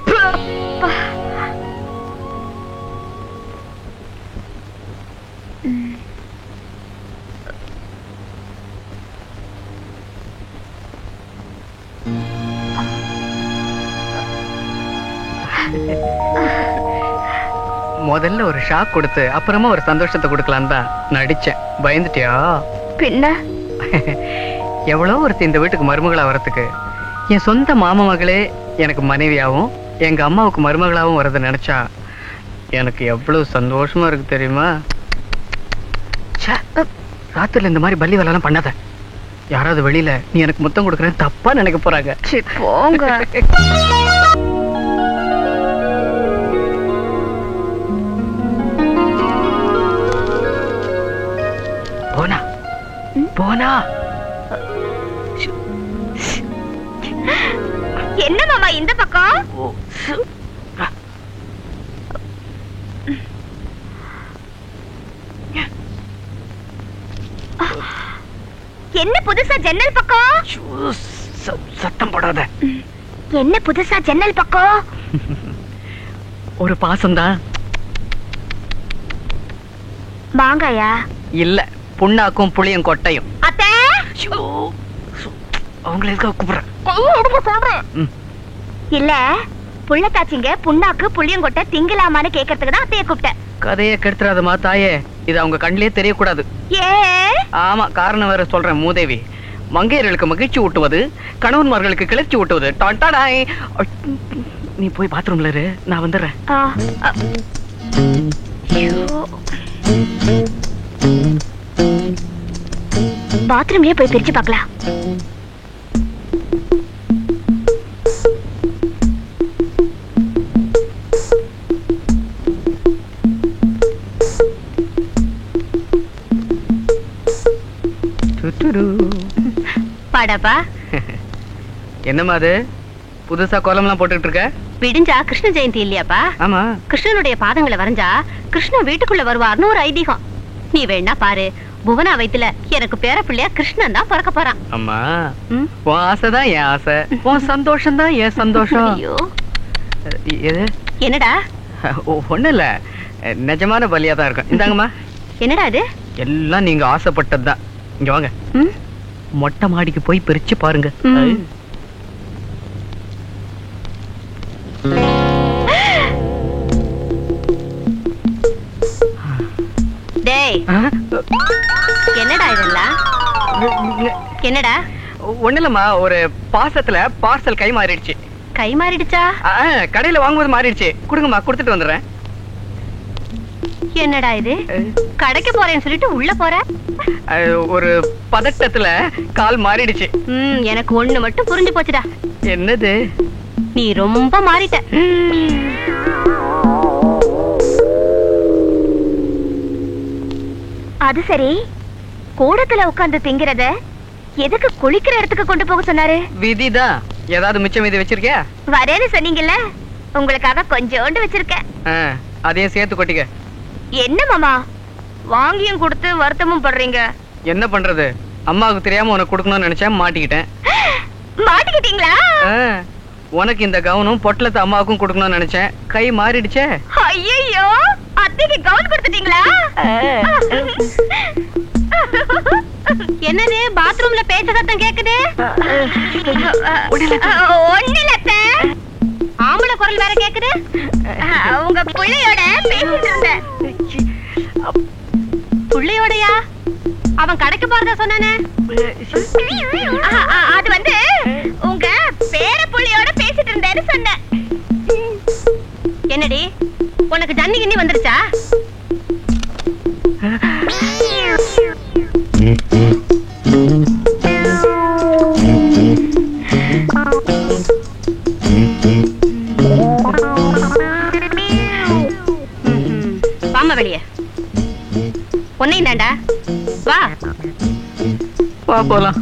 முதல்ல ஒரு ஷாக் கொடுத்து அப்புறமா ஒரு சந்தோஷத்தை கொடுக்கலாம் தான் நடிச்சேன். பயந்துட்டியா? பின்ன எவ்வளோ ஒருத்தி இந்த வீட்டுக்கு மருமகளா வரத்துக்கு என் சொந்த மாமா மகளே எனக்கு மனைவியாவும் எங்க அம்மாவுக்கு மருமகளாவும் வரதை நினைச்சா எனக்கு எவ்வளவு சந்தோஷமா இருக்கு தெரியுமா? ராத்திரில இந்த மாதிரி பள்ளி வேலைலாம் பண்ணாத. யாராவது வெளியில நீ எனக்கு முத்தம் கொடுக்குறேன்னு தப்பா நினைக்க போறாங்க. போங்க. போனா போனா. என்ன மாமா இந்த பக்கம்? என்ன புதுசா ஜன்னல் பக்கம்? சத்தம் போடாத. என்ன புதுசா ஜன்னல் பக்கம்? ஒரு பாசம்தான். மாங்காயா? இல்ல, புண்ணாக்கும் புளியும் கொட்டையும். அத்தை, அவங்கள எதுக்காக கூப்பிடுறேன்? இல்ல, புள்ளத்தாச்சிங்க புண்ணாக்கு புளியங்கொட்டை திங்கலாமான்னு கேட்கறதுக்கு தான் அத்தைய கூப்பிட்டேன். கதையை கெடுத்துறாதமா தாயே, இது அவங்க கண்ணிலே தெரியக்கூடாது. ஏ? ஆமா, காரணம் வேற சொல்றேன் மூதேவி. மங்கையர்களுக்கு மகிழ்ச்சி ஊட்டுவது, கணவன்மார்களுக்கு கிளர்ச்சி ஊட்டுவது. டாண்டாடாய். நீ போய் பாத்ரூம்ல இரு, நான் வந்துடுறேன். பாத்ரூம்லயே போய் பிரிச்சு பார்க்கலாம். பாடப்பா. என்னம்மா அது புதுசா கோலம்லாம் போட்டுட்டு இருக்க? விடிஞ்சா கிருஷ்ண ஜெயந்தி இல்லையாப்பா? ஆமா. கிருஷ்ணனுடைய பாதங்களை வரைஞ்சா கிருஷ்ணன் வீட்டுக்குள்ள வருவார்னு ஒரு ஐதீகம். நீ வேணா பாரு, புவனா வயித்துல எனக்கு பேர பிள்ளையா கிருஷ்ணன் தான் பிறக்க போறான். அம்மா, உன் ஆசைதான் என் ஆசை, உன் சந்தோஷம் தான் என் சந்தோஷம். ஐயோ, எது? என்னடா? ஒண்ணு இல்ல, நிஜமான பலியா தான் இருக்கும். இந்தாங்கம்மா. என்னடா அது? எல்லாம் நீங்க ஆசைப்பட்டதுதான். இங்க வாங்க. மொட்டை மாடிக்கு போய் பிரிச்சு பாருங்க. டேய், என்னடா இதெல்லாம்? என்னடா? ஒண்ணு இல்லம்மா, ஒரு பாசத்துல பார்சல் கை மாறிடுச்சு. கை மாறிடுச்சா? கடையில வாங்கும்போது மாறிடுச்சு. கொடுங்கம்மா, கொடுத்துட்டு வந்துடுறேன். என்னடா இது? கடைக்கு போறேன்னு சொல்லிட்டு உள்ள போற? ஒரு பதட்டத்துல கால் மாறிடுச்சு. எனக்கு ஒண்ணு மட்டும் புரிஞ்சு போச்சுடா. என்னது? நீ ரொம்ப மாறிட்ட. அது சரி, கூடத்துல உட்கார்ந்து திங்கிறத எதுக்கு குளிக்கிற இடத்துக்கு கொண்டு போக சொன்னாரு? விதிதான். ஏதாவது மிச்சம் மீதி வச்சிருக்கியா? வரேன்னு சொன்னீங்கல்ல, உங்களுக்காக கொஞ்சோண்டு வச்சிருக்கேன். அதையும் சேர்த்து கொட்டிக்க. என்ன மாமா, வாங்கியும் கொடுத்து வருத்தமும் படுறீங்க? என்ன பண்றது, அம்மாவுக்கு தெரியாம உனக்கு கொடுக்கணும்னு நினைச்சேன், மாட்டிக்கிட்டேன். மாட்டிக்கிட்டீங்களா? உனக்கு இந்த கவுனும் பொட்டலத்தை அம்மாவுக்கும் கொடுக்கணும்னு நினைச்சேன், கை மாறிடுச்சே. ஐயோ, அத்தைக்கு கவுன் கொடுத்துட்டீங்களா? என்னது பாத்ரூம்ல பேச்ச சத்தம் கேக்குது? ஒண்ணிலத்த ஆம்பளை குரல் வேற கேக்குது. உங்க புள்ளையோட பேசிட்டு இருந்தேன். புள்ளையோடயா? அவன் கடைக்கு போறதா சொன்னானே. அது வந்து உங்க பேர புள்ளையோட பேசிட்டு இருந்தேன்னு சொன்னேன். என்னடி, உனக்கு ஜன்னி கிண்ணி வந்துருச்சா? வாமா வெளியே. உன்னையும் தாண்டா, வா வா போலாம்.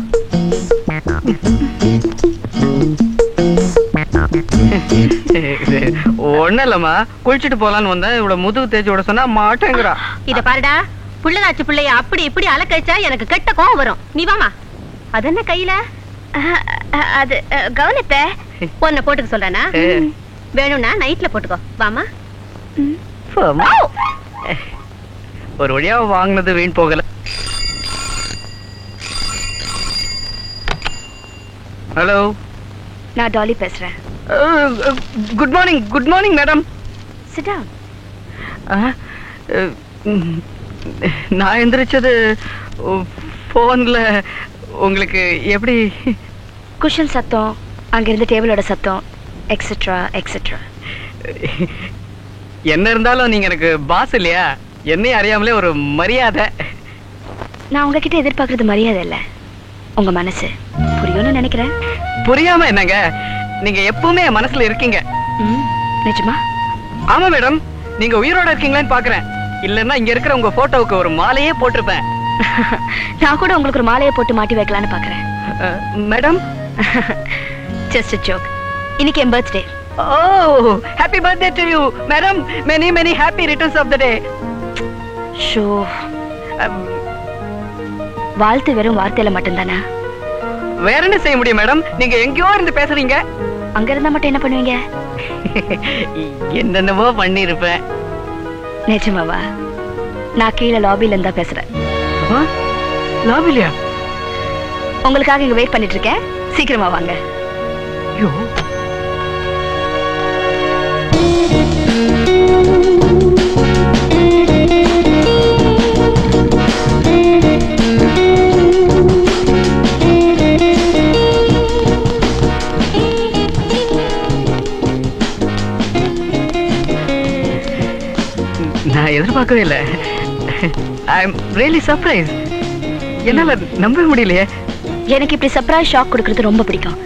ஒண்ணு இல்லம்மா, குளிச்சுட்டு போலான்னு வந்தேன். இவ்வளவு முதுகு தேய்ச்சி விட சொன்னா மாட்டேங்கிறா. இத பாருடா, புள்ளதாச்சு பிள்ளைய அப்படி இப்படி அலக்கழிச்சா எனக்கு கெட்ட கோவம் வரும். நீ வாமா. அது என்ன கையில? அது கவனத்தை பொண்ணை போட்டுக்க சொல்றானா? வேணும்னா நைட்ல போட்டுக்கோ. வாமா. ஒரு வழியா வாங்கினது வீண் போகல. ஹலோ, நான் டாலி பேசுறேன். Good morning. Good morning madam. Sit down. நான் எந்திரிச்சது போன்ல. உங்களுக்கு எப்படி? குஷன் சத்தம், அங்கிருந்து டேபிளோட சத்தம், எக்ஸெட்ரா எக்ஸெட்ரா. என்ன இருந்தாலும் நீங்க எனக்கு பாஸ் இல்லையா? என்னையும் அறியாமலே ஒரு மரியாதை. நான் உங்ககிட்ட எதிர்பார்க்கறது மரியாதை இல்ல, உங்க மனசு. புரியும்னு நினைக்கிறேன். புரியாம என்னங்க, நீங்க எப்பவுமே என் மனசுல இருக்கீங்க. நிஜமா? ஆமா மேடம், நீங்க உயிரோட இருக்கீங்களான்னு பாக்குறேன். இல்லன்னா இங்க இருக்கிற உங்க போட்டோவுக்கு ஒரு மாலையே போட்டிருப்பேன். நான் கூட உங்களுக்கு ஒரு மாலையை போட்டு மாட்டி வைக்கலான்னு பாக்குறேன். Madam, just a joke. இன்னைக்கு என் birthday. Oh, happy birthday to you, madam. Many many happy returns of the day. Show, வாழ்த்து வெறும் வார்த்தையில மட்டும்தானா? வேற என்ன செய்ய முடியும் மேடம்? நீங்க எங்கேயோ இருந்து பேசுறீங்க. அங்க இருந்தா மட்டும் என்ன பண்ணுவீங்க? என்னென்னவோ பண்ணிருப்பேன். நிஜமாவா? நான் கீழே லாபில இருந்தா பேசுறேன். லாபிலியா? உங்களுக்காக இங்க வெயிட் பண்ணிட்டு இருக்கேன், சீக்கிரமா வாங்க. ஐயோ, நான் எதிர்பார்க்கவே இல்லை. I am really surprise. என்னால நம்ப முடியலையே. எனக்கு இப்படி சர்ப்ரைஸ் ஷாக் கொடுக்கிறது ரொம்ப பிடிக்கும்.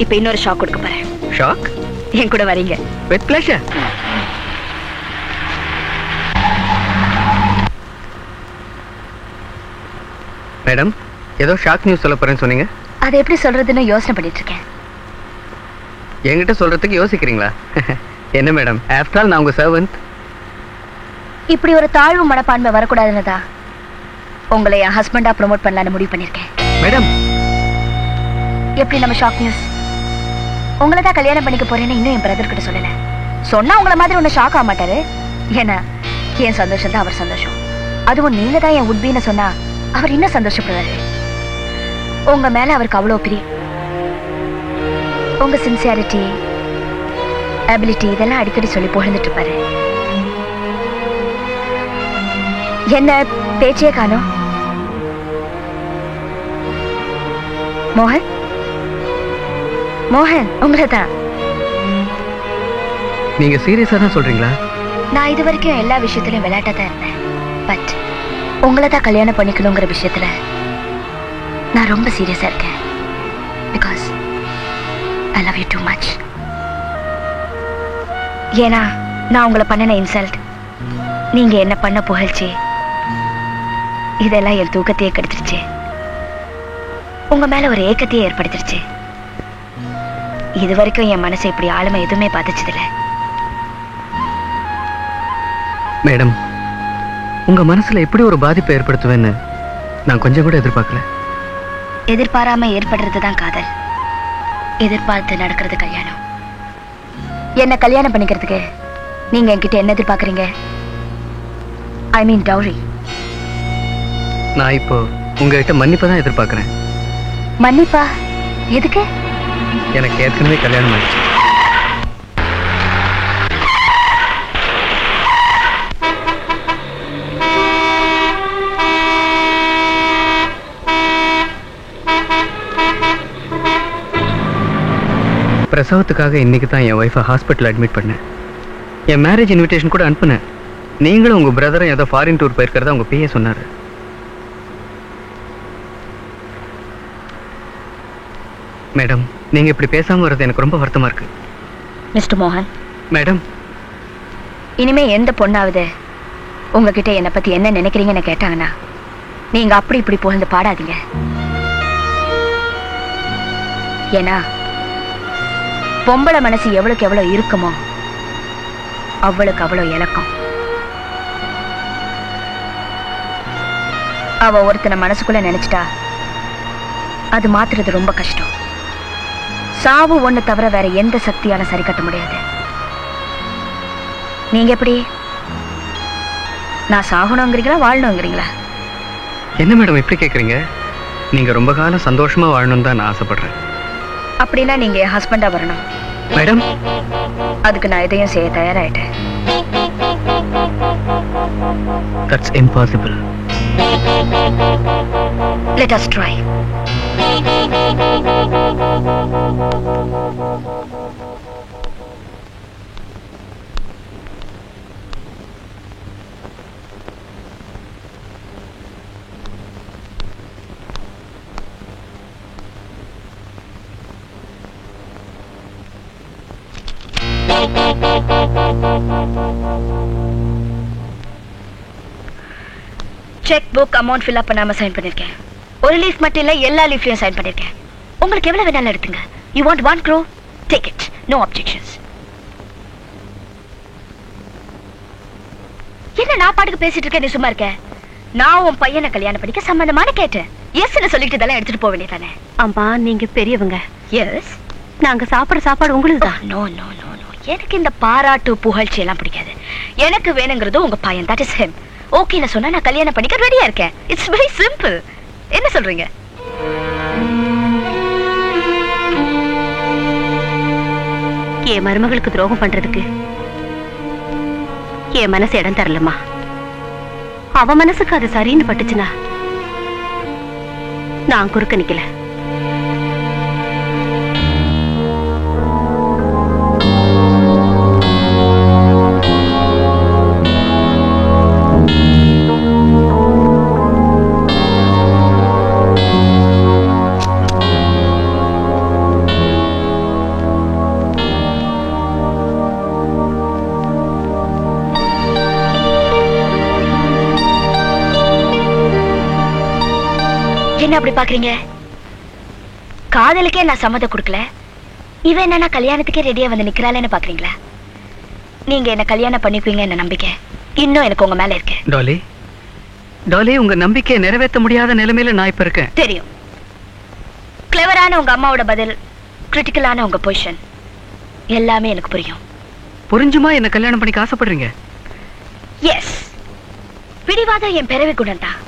இப்ப இன்னொரு ஷாக் கொடுக்க போறேன். ஷாக்? என் கூட வரீங்க? With pleasure. மேடம், ஏதோ ஷாக் நியூஸ் சொல்ல போறேன்னு சொன்னீங்க. அதை எப்படி சொல்றதுன்னு யோசனை பண்ணிட்டு இருக்கேன். என்கிட்ட சொல்றதுக்கு யோசிக்கிறீங்களா? என்ன மேடம், ஆஃப்டர் ஆல் நான் உங்க சர்வன்ட். இப்படி ஒரு தாழ்வு மனப்பான்மை வரக்கூடாதுன்னு உங்களை என் ஹஸ்பண்டா ப்ரோமோட் பண்ணலான்னு முடிவு பண்ணிருக்கேன். மேடம், எப்படி நம்ம ஷாக் நியூஸ்? உங்களை தான் கல்யாணம் பண்ணிக்க போறேன்னு இன்னும் என் பிரதர் கிட்ட சொல்லல. சொன்னா உங்களை மாதிரி ஒண்ணு ஷாக் ஆக மாட்டாரு. ஏன்னா என் சந்தோஷம் தான் அவர் சந்தோஷம். அதுவும் நீங்க தான் என் உட்பின்னு சொன்னா அவர் இன்னும் சந்தோஷப்படுவாரு. உங்க மேல அவருக்கு அவ்வளவு பிரியம். உங்க சின்சியாரிட்டி, அபிலிட்டி இதெல்லாம் அடிக்கடி சொல்லி புகழ்ந்துட்டு இருப்பாரு. என்ன பேச்சே காணோம்? மோகன், மோகன் உங்களை தான். நீங்க சீரியஸா தான் சொல்றீங்களா? நான் இது வரைக்கும் எல்லா விஷயத்திலும் விளையாட்டா தான் இருந்தேன். பட் உங்களை தான் கல்யாணம் பண்ணிக்கணுங்கிற விஷயத்துல நான் ரொம்ப சீரியஸா இருக்கேன். Because I love you too much. ஏன்னா நான் உங்களை பண்ணின இன்சல்ட், நீங்க என்ன பண்ண புகழ்ச்சி, இதெல்லாம் என் தூக்கத்தையே கெடுத்துருச்சு. உங்க மேல ஒரு ஏக்கத்தையே ஏற்படுத்திருச்சு. இது வரைக்கும் என் மனசை இப்படி ஆளுமை எதுவுமே பாதிச்சதில்லை. மேடம், உங்க மனசுல எப்படி ஒரு பாதிப்பை ஏற்படுத்துவேன்னு நான் கொஞ்சம் கூட எதிர்பார்க்கல. எதிர்பாராம ஏற்படுறதுதான் காதல், எதிர்பார்த்து நடக்கிறது கல்யாணம். என்ன கல்யாணம் பண்ணிக்கிறதுக்கு நீங்க என்கிட்ட என்ன எதிர்பார்க்கறீங்க? ஐ மீன் டவுரி. நான் இப்போ உங்ககிட்ட மன்னிப்பு தான் எதிர்பார்க்கிறேன். மன்னிப்பா? எதுக்கு? எனக்கு ஏற்கனவே கல்யாணம் ஆயிடுச்சு. பிரசவத்துக்காக இன்னைக்கு தான் என் ஒய்ஃபை ஹாஸ்பிட்டல் அட்மிட் பண்ணேன். என் மேரேஜ் இன்விடேஷன் கூட அனுப்புனேன். நீங்களும் உங்க பிரதரும் ஏதோ ஃபாரின் டூர் போயிருக்கிறதா உங்க பிஏ சொன்னாரு. மேடம், நீங்க இப்படி பேசாம வர்றது எனக்கு ரொம்ப வருத்தமா இருக்கு. மிஸ்டர் மோகன். மேடம், இனிமே எந்த பொண்ணாவது உங்ககிட்ட என்னை பத்தி என்ன நினைக்கிறீங்கன்னு கேட்டாங்கன்னா நீங்க அப்படி இப்படி புகழ்ந்து பாடாதீங்க. ஏன்னா பொம்பளை மனசு எவ்வளவுக்கு எவ்வளவு இருக்குமோ அவ்வளவுக்கு அவ்வளவு இலக்கம். அவ ஒருத்தனை மனசுக்குள்ள நினைச்சிட்டா அது மாத்துறது ரொம்ப கஷ்டம். சாவு ஒண்ணு தவிர வேற எந்த சக்தியால சரி கட்ட முடியாது. நீங்க எப்படி? நான் சாகணுங்கிறீங்களா வாழணுங்கிறீங்களா? என்ன மேடம் இப்படி கேக்குறீங்க? நீங்க ரொம்ப காலம் சந்தோஷமா வாழணும்னு தான் நான் ஆசைப்படுறேன். அப்படின்னா நீங்க என் ஹஸ்பண்டா வரணும். மேடம், அதுக்கு நான் எதையும் செய்ய தயாராயிட்டேன். That's impossible. Let us try. Check book amount fill up பண்ணாம சைன் பண்ணிருக்கேன். ஒரு லீஃப் மட்டும் இல்ல, எல்லா லீஃப்லயும் சைன் பண்ணிருக்கேன். உங்களுக்கு எவ்வளவு வேணாலும் எடுத்துங்க. You want 1 crore? Take it. No objections. என்ன நான் பாட்டுக்கு பேசிட்டு இருக்கேன், நீ சும்மா இருக்க? நான் உன் பையனை கல்யாணம் பண்ணிக்க சம்பந்தமான கேட்டேன். எஸ்ன்னு சொல்லிட்டு இதெல்லாம் எடுத்துட்டு போக வேண்டியதானே? அம்மா, நீங்க பெரியவங்க. எஸ். நாங்க சாப்பிடுற சாப்பாடு உங்களுக்கு தான். No no no no. எனக்கு இந்த பாராட்டு புகழ்ச்சி எல்லாம் பிடிக்காது. எனக்கு வேணுங்கிறது உங்க பையன். That is him. ஓகேல சொன்னா நான் கல்யாணம் பண்ணிக்க ரெடியா இருக்கேன். It's very simple. என்ன சொல்றீங்க? என் மருமகளுக்கு துரோகம் பண்றதுக்கு என் மனசு இடம் தரலம்மா. அவ மனசுக்கு அது சரின்னு பட்டுச்சுன்னா நான் குறுக்க நிக்கல. என்ன அப்படி பாக்குறீங்க? காதலுக்கே நான் சம்மதம் கொடுக்கல, இவன் என்ன கல்யாணத்துக்கே ரெடியா வந்து நிக்கிறாளேன்னு பாக்குறீங்களா? நீங்க என்ன கல்யாணம் பண்ணிக்குவீங்க என்ன நம்பிக்கை இன்னும் எனக்கு உங்க மேல இருக்கு. டாலி, டாலி, உங்க நம்பிக்கையை நிறைவேற்ற முடியாத நிலைமையில நான் இப்ப இருக்கேன். தெரியும். கிளவரான உங்க அம்மாவோட பதில், கிரிட்டிக்கலான உங்க பொசிஷன் எல்லாமே எனக்கு புரியும். புரிஞ்சுமா என்ன கல்யாணம் பண்ணிக்க ஆசைப்படுறீங்க? எஸ். பிடிவாதம் என் பிறவி குணம் தான்.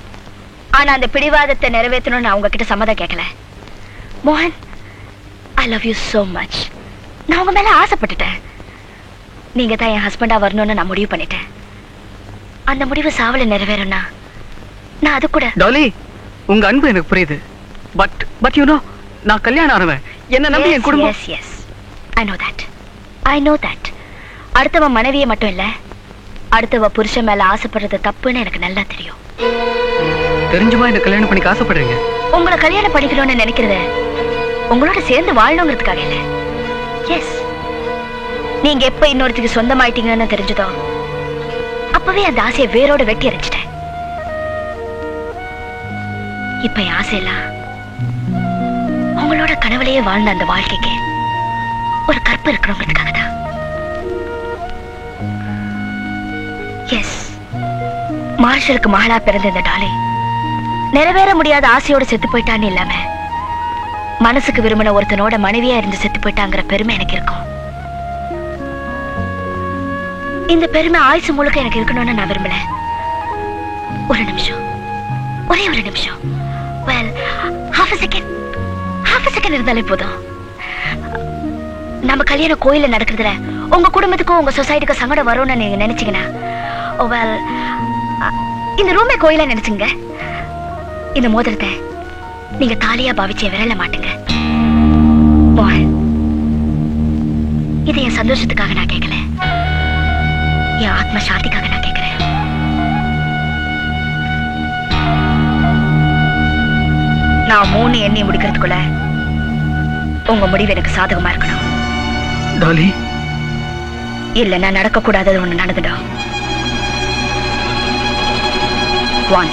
ஆனா அந்த பிடிவாதத்தை நிறைவேற்றணும்னு நான் உங்ககிட்ட சம்மதம் கேட்கல. மோகன், I love you so much. நான் உங்க மேல ஆசைப்பட்டுட்டேன். நீங்க தான் என் ஹஸ்பண்டா வரணும்னு நான் முடிவு பண்ணிட்டேன். அந்த முடிவு சாவல நிறைவேறனா நான் அது கூட. டாலி, உங்க அன்பு எனக்கு புரியுது. பட் யூ நோ, நான் கல்யாணம் ஆனவன். என்ன நம்பி என் குடும்பம். Yes, I know that. அடுத்தவ மனைவியை மட்டும் இல்ல, அடுத்தவ புருஷன் மேல ஆசைப்படுறது தப்புன்னு எனக்கு நல்லா தெரியும். தெரிஞ்சுமா இந்த கல்யாணம் பண்ணிக்க ஆசைப்படுறீங்க? உங்களை கல்யாணம் பண்ணிக்கணும்னு நினைக்கிறத உங்களோட சேர்ந்து வாழணுங்கிறதுக்காக இல்ல. எஸ், நீங்க எப்ப இன்னொருத்துக்கு சொந்தமாயிட்டீங்கன்னு தெரிஞ்சதோ அப்பவே அந்த ஆசையை வேரோட வெட்டி எறிஞ்சிட்டேன். இப்ப என் ஆசையெல்லாம் உங்களோட கனவுலயே வாழ்ந்த அந்த வாழ்க்கைக்கு ஒரு கற்பு இருக்கணுங்கிறதுக்காக தான். எஸ், மார்ஷலுக்கு மகளா பிறந்த இந்த டாலி நிறைவேற முடியாத ஆசையோட செத்து போயிட்டான்னு இல்லாம மனசுக்கு விரும்பின ஒருத்தனோட மனைவியா இருந்து செத்து போயிட்டாங்கிற பெருமை எனக்கு இருக்கும். இந்த பெருமை ஆயுசு முழுக்க எனக்கு இருக்கணும்னு நான் விரும்பல. ஒரு நிமிஷம், ஒரே ஒரு நிமிஷம், well, half a second இருந்தாலே போதும். நம்ம கல்யாணம் கோயில நடக்கிறதுல உங்க குடும்பத்துக்கும் உங்க சொசைட்டிக்கும் சங்கடம் வரும்னு நீங்க நினைச்சீங்கன்னா, well, இந்த ரூமே கோயிலா நினைச்சுங்க. இந்த மோதிரத்தை நீங்க தாலியா பாவிச்ச விரல மாட்டுங்க. இது என் சந்தோஷத்துக்காக நான் கேட்கல, என் ஆத்ம சாந்திக்காக நான் கேட்கிறேன். நான் 3 எண்ணி முடிக்கிறதுக்குள்ள உங்க முடிவு எனக்கு சாதகமா இருக்கணும். டாலி, இல்ல நான் நடக்க கூடாதது ஒண்ணு நடந்துடும். 1